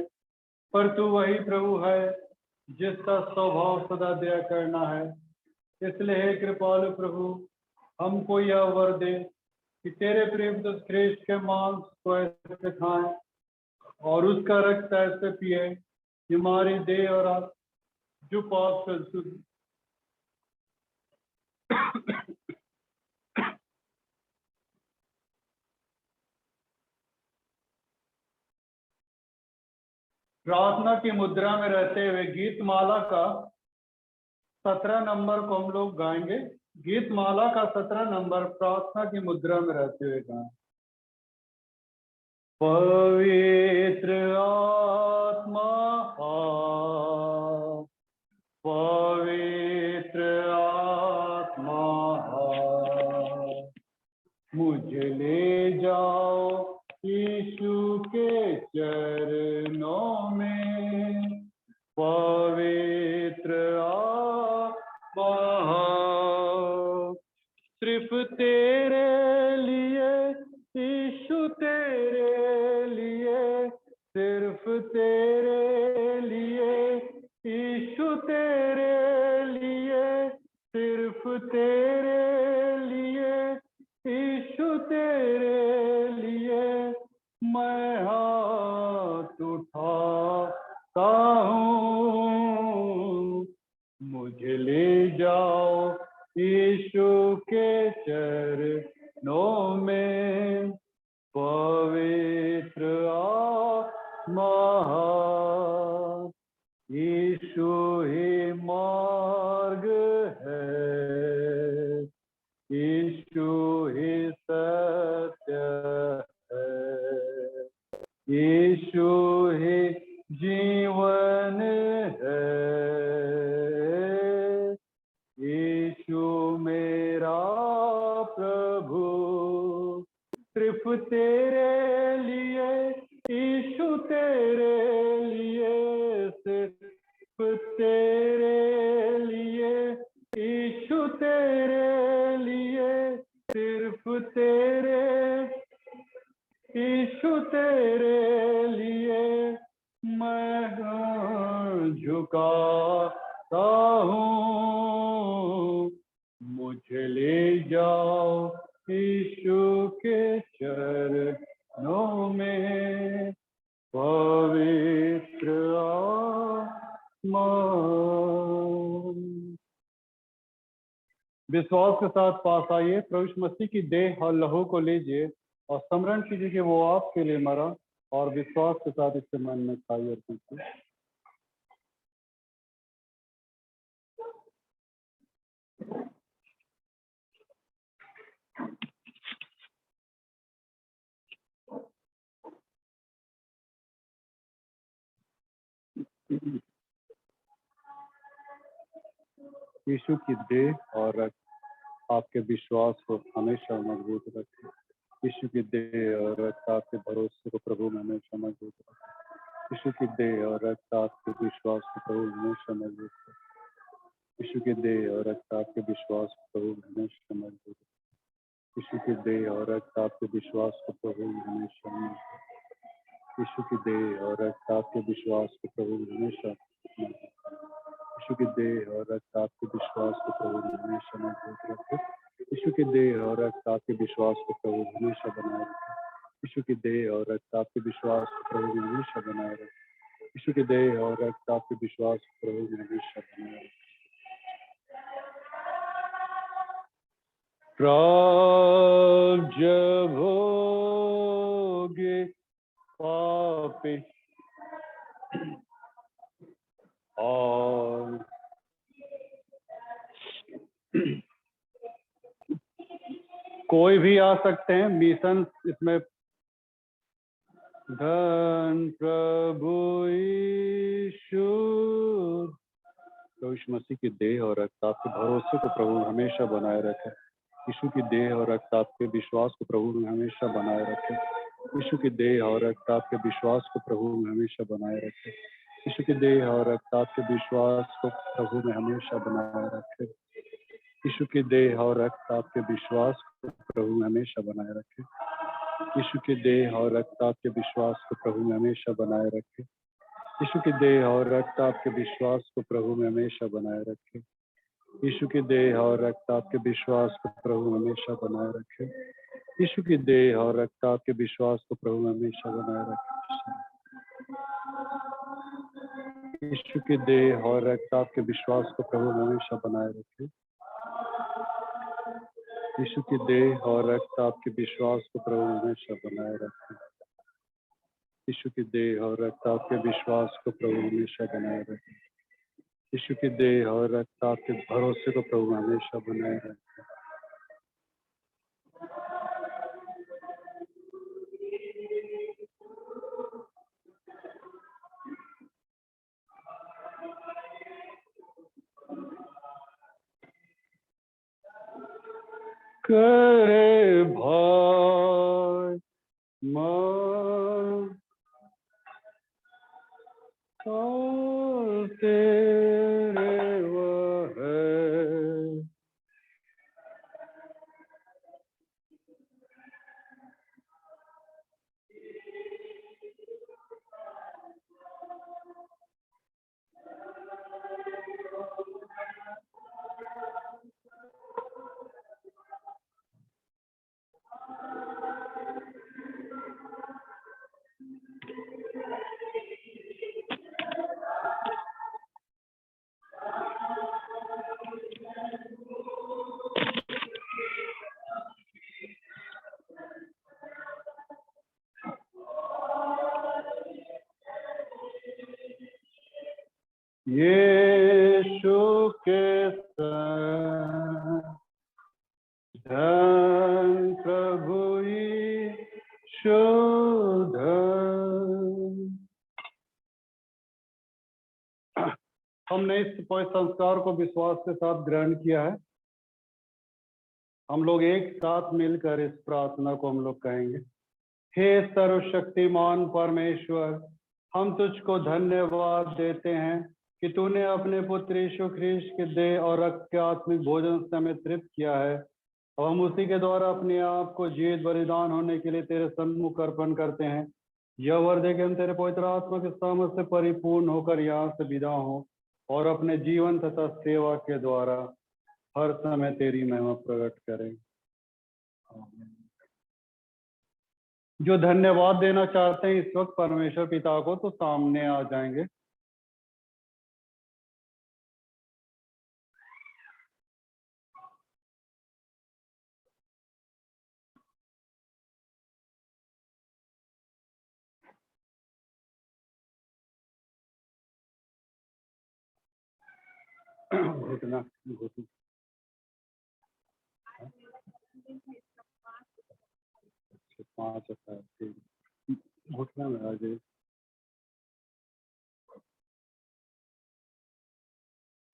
पर तू वही प्रभु है जिसका स्वभाव सदा दया करना है। इसलिए हे कृपालु प्रभु, हमको यह वर दे कि तेरे प्रेम ख्रीष्ट के मांस को ऐसे खाएं और उसका रक्त ऐसे पिए कि हमारी देह और आत्मा जो पाप से शुद्ध प्रार्थना की मुद्रा में रहते हुए गीत माला का 17 नंबर को हम लोग गाएंगे। गीत माला का 17 नंबर प्रार्थना की मुद्रा में रहते हुए गाएं। पवित्र आत्मा आ, पवित्र आत्मा आ, मुझे ले जाओ यीशु के चरणों में। पवित्र आत्मा सिर्फ तेरे लिए यीशु, तेरे लिए, सिर्फ तेरे लिए यीशु, तेरे लिए, सिर्फ तेरे लिए यीशु, तेरे लिए मैं हाथ उठाता हूँ। मुझे ले जाओ यीशु के चरणों में। पवित्र आत्मा यीशु ही मार्ग है, यीशु ही सत्य है, यीशु ही जीवन है, यीशु मेरा प्रभु। सिर्फ तेरे लिए यीशु, तेरे लिए, सिर्फ तेरे लिए यीशु, तेरे लिए, सिर्फ तेरे यीशु, तेरे लिए मैं झुकाता हूँ। मुझे ले जाओ यीशु के चरणों में। पवित्र आत्मा विश्वास के साथ पास आइए। प्रभु यीशु मसीह की देह और लहू को लीजिए और स्मरण कीजिए कि वो आपके लिए मरा, और विश्वास के साथ इससे मन में खाइए और पीजिए। यीशु की देह और रक्त आपके विश्वास को हमेशा मजबूत रखे। यीशु की देह और रक्त आपके भरोसे को प्रभु में हमेशा मजबूत रखे। यीशु की देह और रक्त आपके विश्वास को प्रभु में हमेशा मजबूत रखे। यीशु की देह और रक्त आपके विश्वास को प्रभु में हमेशा मजबूत रखे। यीशु की देह और रक्त आपके विश्वास को प्रभु में हमेशा मजबूत रखे। यीशु की देह और रक्त आपके विश्वास को प्रभु में हमेशा मजबूत रखे। यीशु की देह और रक्त आपके विश्वास को प्रभु में हमेशा मजबूत रखे। यीशु की देह और रक्त आपके विश्वास को प्रभु हमेशा बनाए रखे। यीशु की देह और रक्त आपके विश्वास को प्रभु हमेशा बनाए रखे। यीशु की देह और रक्त आपके विश्वास प्रभु में हमेशा बनाए रखे। जब होगे पापी और कोई भी आ सकते हैं, मिशन इसमें धन प्रभु यीशु तो यीशु मसीह की देह और रक्त आपके भरोसे को प्रभु हमेशा बनाए रखे। यीशु की देह और रक्त आपके विश्वास को प्रभु में हमेशा बनाए रखे। यीशु की देह और रक्त आपके विश्वास को प्रभु में हमेशा बनाए रखे। यीशु की देह और रक्त आपके विश्वास को प्रभु में हमेशा बनाए रखे। यीशु की देह और रक्त आपके विश्वास को प्रभु में हमेशा बनाए रखे। यीशु की देह और रक्त आपके विश्वास को प्रभु में हमेशा बनाए रखे। यीशु की देह और रक्त आपके विश्वास को प्रभु में हमेशा बनाए रखे। यीशु की देह और रक्त आपके विश्वास को प्रभु में हमेशा बनाए रखे। यीशु की देह और रक्त आपके विश्वास को प्रभु में हमेशा बनाए रखे। यीशु की देह और रक्त आपके विश्वास को प्रभु में हमेशा बनाए रखे। यीशु की देह और रक्त आपके विश्वास को प्रभु में हमेशा बनाए रखे। यीशु की देह और रक्त आपके विश्वास को प्रभु हमेशा बनाए रखे। यीशु की देह और रक्त आपके भरोसे को प्रभु हमेशा बनाए रखे। करे भाई मान और तेरे वह है। यीशु के संग धन प्रभु यीशु धन। हमने इस संस्कार को विश्वास के साथ ग्रहण किया है। हम लोग एक साथ मिलकर इस प्रार्थना को हम लोग कहेंगे। हे सर्वशक्तिमान परमेश्वर, हम तुझको धन्यवाद देते हैं कि तूने अपने पुत्र यीशु ख्रीस्त के देह और रक्त के आत्मिक भोजन से हमें तृप्त किया है। और हम उसी के द्वारा अपने आप को जीवित बलिदान होने के लिए तेरे सन्मुख अर्पण करते हैं। यह वर दे कि हम तेरे पवित्र आत्मा के सामर्थ से परिपूर्ण होकर यहाँ से विदा हों और अपने जीवन तथा सेवा के द्वारा हर समय तेरी महिमा प्रकट करें। आमीन। जो धन्यवाद देना चाहते हैं इस वक्त परमेश्वर पिता को, तो सामने आ जाएंगे। घुटना घुटना 5 घुटना में आ जाए।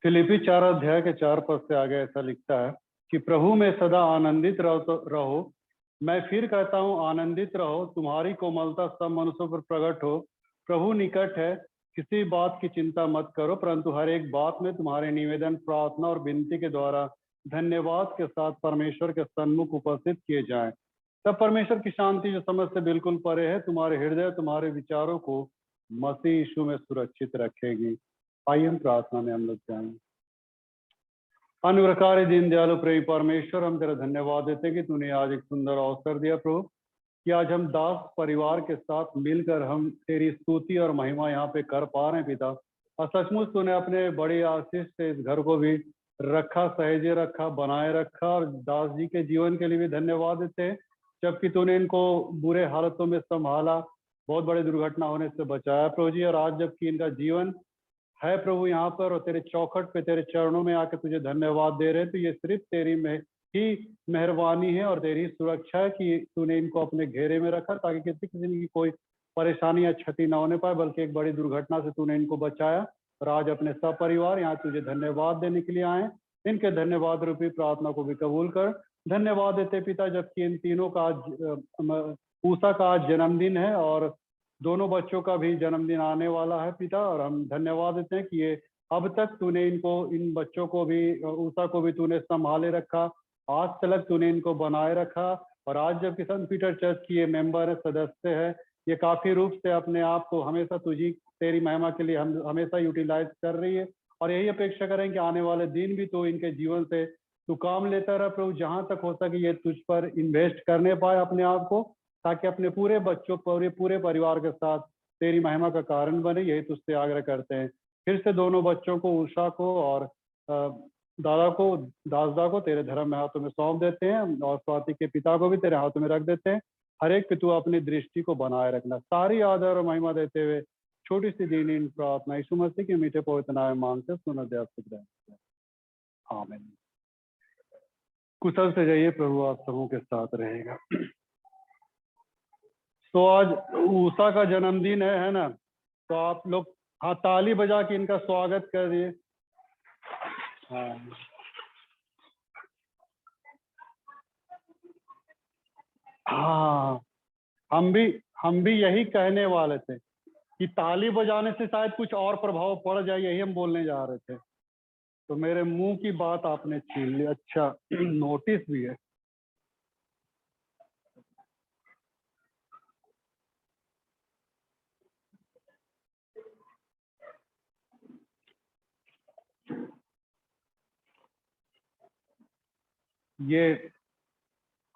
फिलिपी 4 अध्याय के 4 पद से आगे ऐसा लिखता है कि प्रभु में सदा आनंदित रहो। मैं फिर कहता हूँ आनंदित रहो। तुम्हारी कोमलता सब मनुष्यों पर प्रकट हो। प्रभु निकट है। किसी बात की चिंता मत करो, परंतु हर एक बात में तुम्हारे निवेदन, प्रार्थना और विनती के द्वारा धन्यवाद के साथ परमेश्वर के सन्मुख उपस्थित किए जाएं। तब परमेश्वर की शांति जो समझ से बिल्कुल परे है, तुम्हारे हृदय, तुम्हारे विचारों को मसीह यीशु में सुरक्षित रखेगी। आइए हम प्रार्थना में हम लोग जाएंगे। अनुग्रहकारी दीन दयालु प्रेमी परमेश्वर, हम तेरा धन्यवाद देते हैं कि तूने आज एक सुंदर अवसर दिया प्रभु कि आज हम दास परिवार के साथ मिलकर हम तेरी स्तुति और महिमा यहाँ पे कर पा रहे हैं पिता। और सचमुच तूने अपने बड़ी आशीष से इस घर को भी रखा, सहेजे रखा, बनाए रखा, और दास जी के जीवन के लिए भी धन्यवाद देते हैं, जबकि तूने इनको बुरे हालतों में संभाला, बहुत बड़ी दुर्घटना होने से बचाया प्रभु जी। और आज जबकि इनका जीवन है प्रभु यहाँ पर और तेरे चौखट पे तेरे चरणों में आके तुझे धन्यवाद दे रहे हैं, तो ये सिर्फ तेरी में ही मेहरबानी है और तेरी सुरक्षा है कि तूने इनको अपने घेरे में रखा, ताकि किसी किसी की कोई परेशानी या क्षति ना होने पाए, बल्कि एक बड़ी दुर्घटना से तूने इनको बचाया। और आज अपने सब परिवार यहाँ तुझे धन्यवाद देने के लिए आए। इनके धन्यवाद रूपी प्रार्थना को भी कबूल कर। धन्यवाद देते पिता, जबकि इन तीनों का आज ऊषा का आज जन्मदिन है और दोनों बच्चों का भी जन्मदिन आने वाला है पिता, और हम धन्यवाद देते हैं कि ये अब तक तूने इनको, इन बच्चों को भी, ऊषा को भी तूने संभाले रखा, आज तक तूने इनको बनाए रखा। और आज जब किशन पीटर चर्च की ये मेंबर है, सदस्य है, ये काफी रूप से अपने आप को हमेशा तुझी तेरी महिमा के लिए हम हमेशा यूटिलाइज कर रही है, और यही अपेक्षा करें कि आने वाले दिन भी तो इनके जीवन से तू काम लेता रह प्रभु, जहां तक हो सके ये तुझ पर इन्वेस्ट करने पाए अपने आप को, ताकि अपने पूरे बच्चों, पूरे परिवार के साथ तेरी महिमा का कारण बने। यही तुझसे आग्रह करते हैं। फिर से दोनों बच्चों को, उषा को और दादा को, दासदा को तेरे धर्म में हाथों में सौंप देते हैं, और स्वाति के पिता को भी तेरे हाथों में रख देते हैं। हर एक पे तू अपनी दृष्टि को बनाए रखना। सारी आदर और महिमा देते हुए छोटी सी दीनी प्रार्थना यीशु मसीह के मीठे पवित्र नाम में मांगते सुनो दे आमीन। कुशल से जाइए, प्रभु आप सबों के साथ रहेगा। तो आज उषा का जन्मदिन है ना, तो आप लोग हाँ ताली बजा के इनका स्वागत कर दिए। हाँ, हम भी यही कहने वाले थे कि ताली बजाने से शायद कुछ और प्रभाव पड़ जाए, यही हम बोलने जा रहे थे, तो मेरे मुंह की बात आपने छीन ली। अच्छा, नोटिस भी है। ये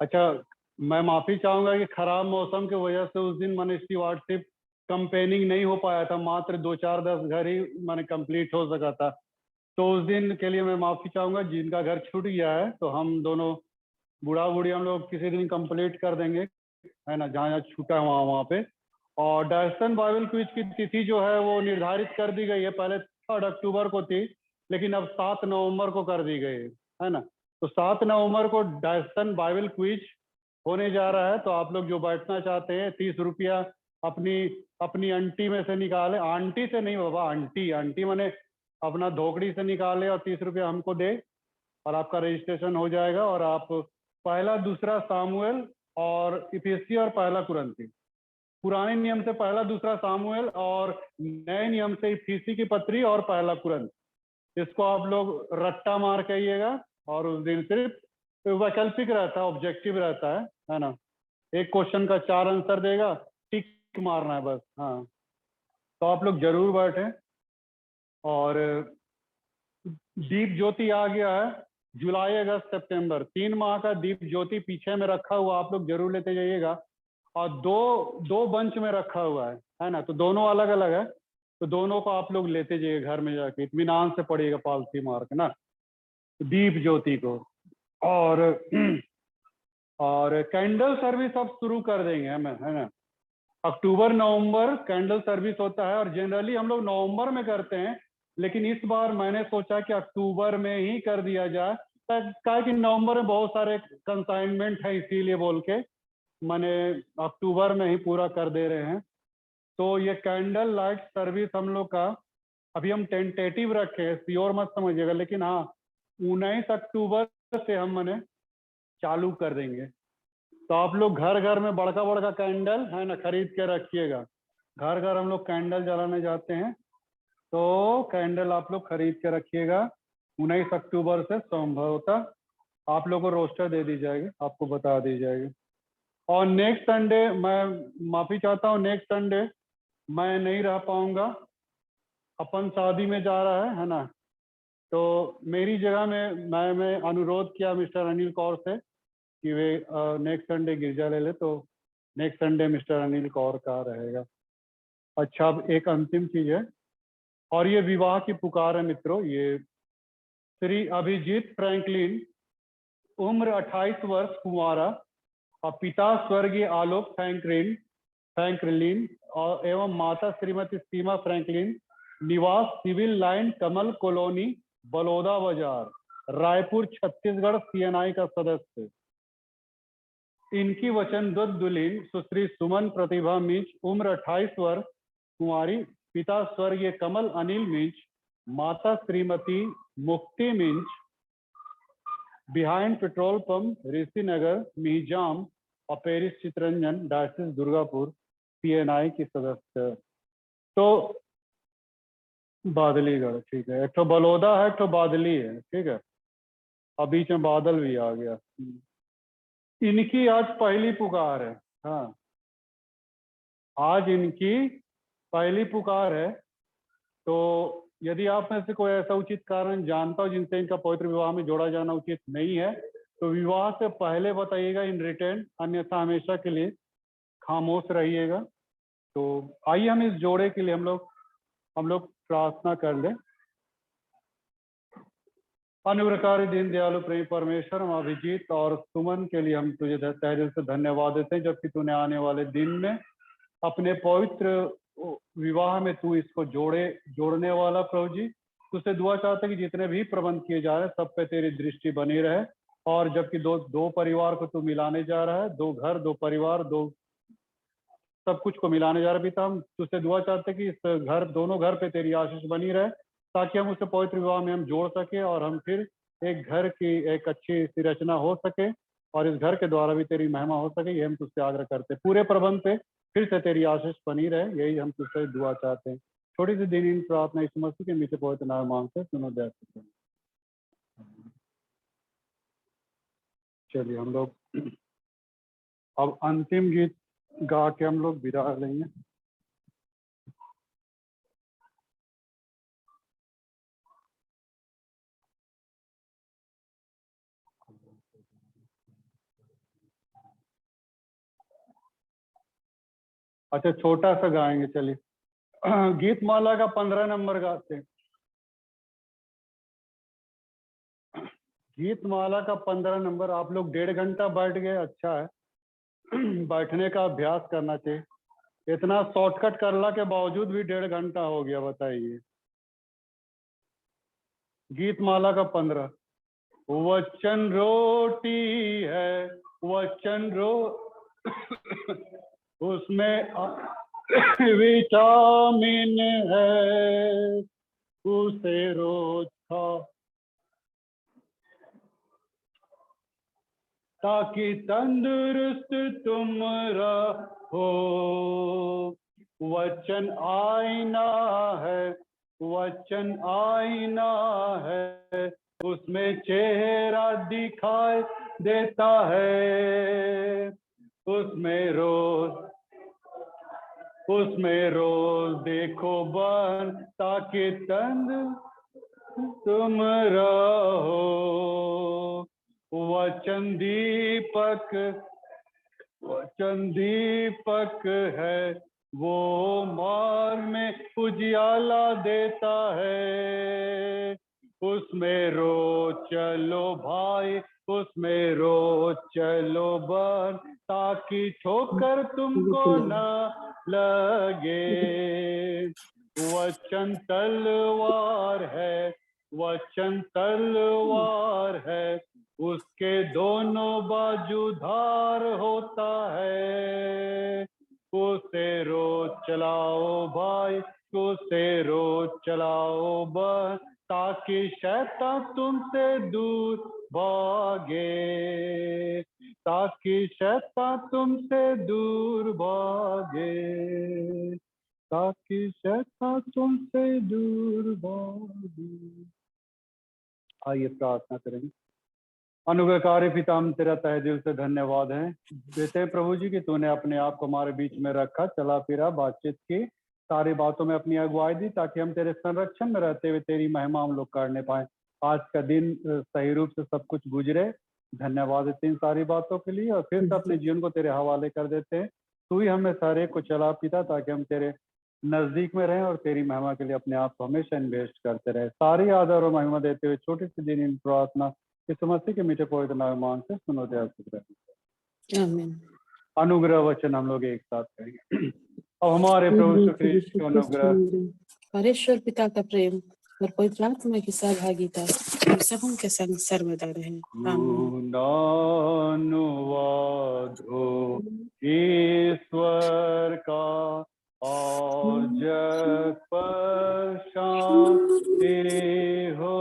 अच्छा, मैं माफी चाहूंगा कि खराब मौसम की वजह से उस दिन मैंने स्टीवार्डशिप कंपेनिंग नहीं हो पाया था, मात्र 2-4-10 घर ही मैंने कंप्लीट हो सका था, तो उस दिन के लिए मैं माफी चाहूंगा। जिनका घर छूट गया है तो हम दोनों बूढ़ा बूढ़ी हम लोग किसी दिन कंप्लीट कर देंगे, है ना, जहाँ जहाँ छूटा है वहाँ पे। और डायसन बाइबल क्विज की तिथि जो है वो निर्धारित कर दी गई है, पहले 3 अक्टूबर को थी, लेकिन अब 7 नवंबर को कर दी गई है ना। तो 7 नवंबर को डायसन बाइबल क्विज होने जा रहा है, तो आप लोग जो बैठना चाहते हैं 30 रुपया अपनी अपनी आंटी में से निकाले, आंटी से नहीं बाबा, आंटी आंटी माने अपना धोकड़ी से निकाले और 30 रुपया हमको दे, और आपका रजिस्ट्रेशन हो जाएगा। और आप पहला दूसरा सामुएल और इफिसी और पहला कुरंती, पुराने नियम से पहला दूसरा सामुएल और नए नियम से इफिसी की पत्री और पहला कुरंत, इसको आप लोग रट्टा मार के आइएगा। और उस दिन सिर्फ वैकल्पिक रहता है, ऑब्जेक्टिव रहता है ना, एक क्वेश्चन का 4 आंसर देगा, टिक मारना है बस। हाँ, तो आप लोग जरूर बैठें। और दीप ज्योति आ गया है, जुलाई अगस्त सितंबर 3 माह का दीप ज्योति पीछे में रखा हुआ, आप लोग जरूर लेते जाइएगा। और दो बंच में रखा हुआ है ना, तो दोनों अलग अलग है, तो दोनों को आप लोग लेते जाइए घर में जाके, इत्मीनान से पड़िएगा पालती मार के ना दीप ज्योति को। और कैंडल सर्विस अब शुरू कर देंगे हम, है ना। अक्टूबर नवंबर कैंडल सर्विस होता है, और जनरली हम लोग नवंबर में करते हैं, लेकिन इस बार मैंने सोचा कि अक्टूबर में ही कर दिया जाए, क्या कि नवंबर में बहुत सारे कंसाइनमेंट है, इसीलिए बोल के मैंने अक्टूबर में ही पूरा कर दे रहे हैं। तो ये कैंडल लाइट सर्विस हम लोग का अभी हम टेंटेटिव रखे हैं, श्योर मत समझिएगा, लेकिन हाँ 19 अक्टूबर से हम मैंने चालू कर देंगे। तो आप लोग घर घर में बड़का बड़का कैंडल है ना खरीद के रखिएगा, घर घर हम लोग कैंडल जलाने जाते हैं, तो कैंडल आप लोग खरीद के रखिएगा। 19 अक्टूबर से संभवतः आप लोगों को रोस्टर दे दी जाएगी, आपको बता दी जाएगी। और नेक्स्ट संडे मैं माफी चाहता हूँ, नेक्स्ट संडे मैं नहीं रह पाऊंगा, अपन शादी में जा रहा है ना, तो मेरी जगह में मैं अनुरोध किया मिस्टर अनिल कौर से कि वे नेक्स्ट संडे गिरजा ले ले, तो next Sunday mister Anil Kaur का रहेगा। अच्छा, अब एक अंतिम चीज है, और ये विवाह की पुकार है मित्रों। ये श्री अभिजीत फ्रैंकलिन, उम्र 28 वर्ष, कुंवारा, और पिता स्वर्गीय आलोक फ्रैंकलिन और एवं माता श्रीमती सीमा फ्रैंकलिन, निवास सिविल लाइन, कमल कॉलोनी, बलौदा बाजार, रायपुर, छत्तीसगढ़, CNI का सदस्य। इनकी वचनदत्त दुल्हन सुश्री सुमन प्रतिभा मिंच, उम्र 28 वर्ष, कुंवारी, पिता स्वर्गीय कमल अनिल मिंच, माता Shrimati Mukti Minj, behind petrol pump, Rishi Nagar, Mihijam, और parish Chittaranjan, diocese Durgapur, CNI की सदस्य। तो बादलीगढ़, ठीक है। एक तो बलौदा है, एक तो बादली है, ठीक है, और बीच में बादल भी आ गया। इनकी आज पहली पुकार है। हाँ, आज इनकी पहली पुकार है। तो यदि आप में से कोई ऐसा उचित कारण जानता हो जिनसे इनका पवित्र विवाह में जोड़ा जाना उचित नहीं है, तो विवाह से पहले बताइएगा इन रिटर्न, अन्यथा हमेशा के लिए खामोश रहिएगा। तो आइए हम इस जोड़े के लिए हम लोग प्रार्थना कर लें। अनुग्रहकारी दीन दयालु प्रेम परमेश्वर, हम अभिजीत और सुमन के लिए हम तुझे तहे दिल से धन्यवाद देते हैं, जबकि तूने आने वाले दिन में अपने पवित्र विवाह में तू इसको जोड़ने वाला। प्रभु जी, तुझसे दुआ चाहते हैं कि जितने भी प्रबंध किए जा रहे हैं सब पे तेरी दृष्टि बनी रहे, और जबकि दो परिवार को तू मिलाने जा रहा है, दो घर, दो परिवार, सब कुछ को मिलाने जा रहा है पिता, हम तुझसे दुआ चाहते हैं कि इस दोनों घर पे तेरी आशीष बनी रहे, ताकि हम उसे पवित्र विवाह में हम जोड़ सके, और हम फिर एक घर की एक अच्छी सी रचना हो सके, और इस घर के द्वारा भी तेरी महिमा हो सके। ये हम तुझसे आग्रह करते हैं। पूरे प्रबंध पे फिर से तेरी आशीष बनी रहे, यही हम तुझसे दुआ चाहते हैं। छोटी सी दीन प्रार्थना यीशु मसीह के मीठे पवित्र नाम मांगते सुनो दया सकते हैं। चलिए हम लोग अब अंतिम गीत गा के हम लोग विदा लेंगे। अच्छा, छोटा सा गाएंगे, चलिए। गीत माला का 15 नंबर गाते हैं। गीत माला का 15 नंबर। आप लोग 1.5 घंटा बैठ गए, अच्छा है। बैठने का अभ्यास करना चाहिए। इतना शॉर्टकट करला के बावजूद भी 1.5 घंटा हो गया, बताइए। गीत माला का 15। वचन रोटी है, वचन उसमें विटामिन है, उसे रोज खाओ ताकि तंदुरुस्त तुम रहो। वचन आईना है, वचन आईना है, उसमें चेहरा दिखाई देता है। उसमें रोज देखो बन, ताकि तुम रहो। वचन दीपक है, वो मार्ग में उजियाला देता है। उसमें रोज चलो भाई, उसमें रोज चलो बन, ताकि ठोकर तुमको न लगे। वचन तलवार है, वचन तलवार है, उसके दोनों बाजू धार होता है। उसे रोज चलाओ भाई, उसे रोज चलाओ बहन, ताकि शैतान तुमसे दूर भागे, ताकि शैतान तुमसे दूर भागे, ताकि शैतान तुमसे दूर भागे। आइए प्रार्थना करेंगे। अनुग्रहकारी पिता, हम तेरा तहे दिल से धन्यवाद है देते हैं प्रभु जी कि तूने अपने आप को हमारे बीच में रखा, चला फिरा, बातचीत की, सारी बातों में अपनी अगुवाई दी, ताकि हम तेरे संरक्षण में रहते हुए तेरी महिमा हम लोग करने पाए। आज का दिन सही रूप से सब कुछ गुजरे। धन्यवाद देते हैं इन सारी बातों के लिए, और फिर से अपने जीवन को तेरे हवाले कर देते हैं। तू ही हमें सारे को चला पिता, ताकि हम तेरे नजदीक में रहें और तेरी महिमा के लिए अपने आप को हमेशा इन्वेस्ट करते रहे। सारी आदर और महिमा देते हुए छोटी सी दिन इन प्रार्थना इस मसीह के मीठे पवित्र नाम से सुनो दे आमीन। अनुग्रह वचन हम लोग एक साथ करेंगे। अब हमारे प्रभु यीशु ख्रीस्त का अनुग्रह, परमेश्वर पिता का प्रेम और पवित्र आत्मा की सहभागिता हम सबों के संग सर्वदा रहे। आमीन। गुणानुवाद हो ईश्वर का और जग पर शांति हो,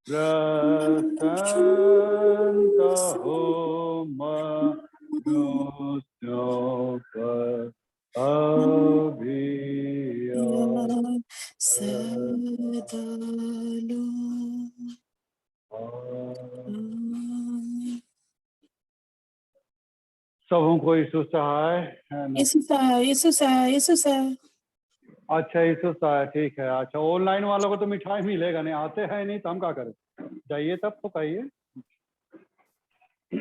प्रसन्नता हो मनुष्यों पर अभी सदालो। आमीन। सबों को यीशु सहाय है ना? यीशु सहाय, यीशु सहाय, यीशु सहाय। अच्छा यीशु सहाय, ठीक है। अच्छा ऑनलाइन वालों को तो मिठाई मिलेगा नहीं, आते हैं नहीं तो हम क्या करें? जाइए तब तो कहिए।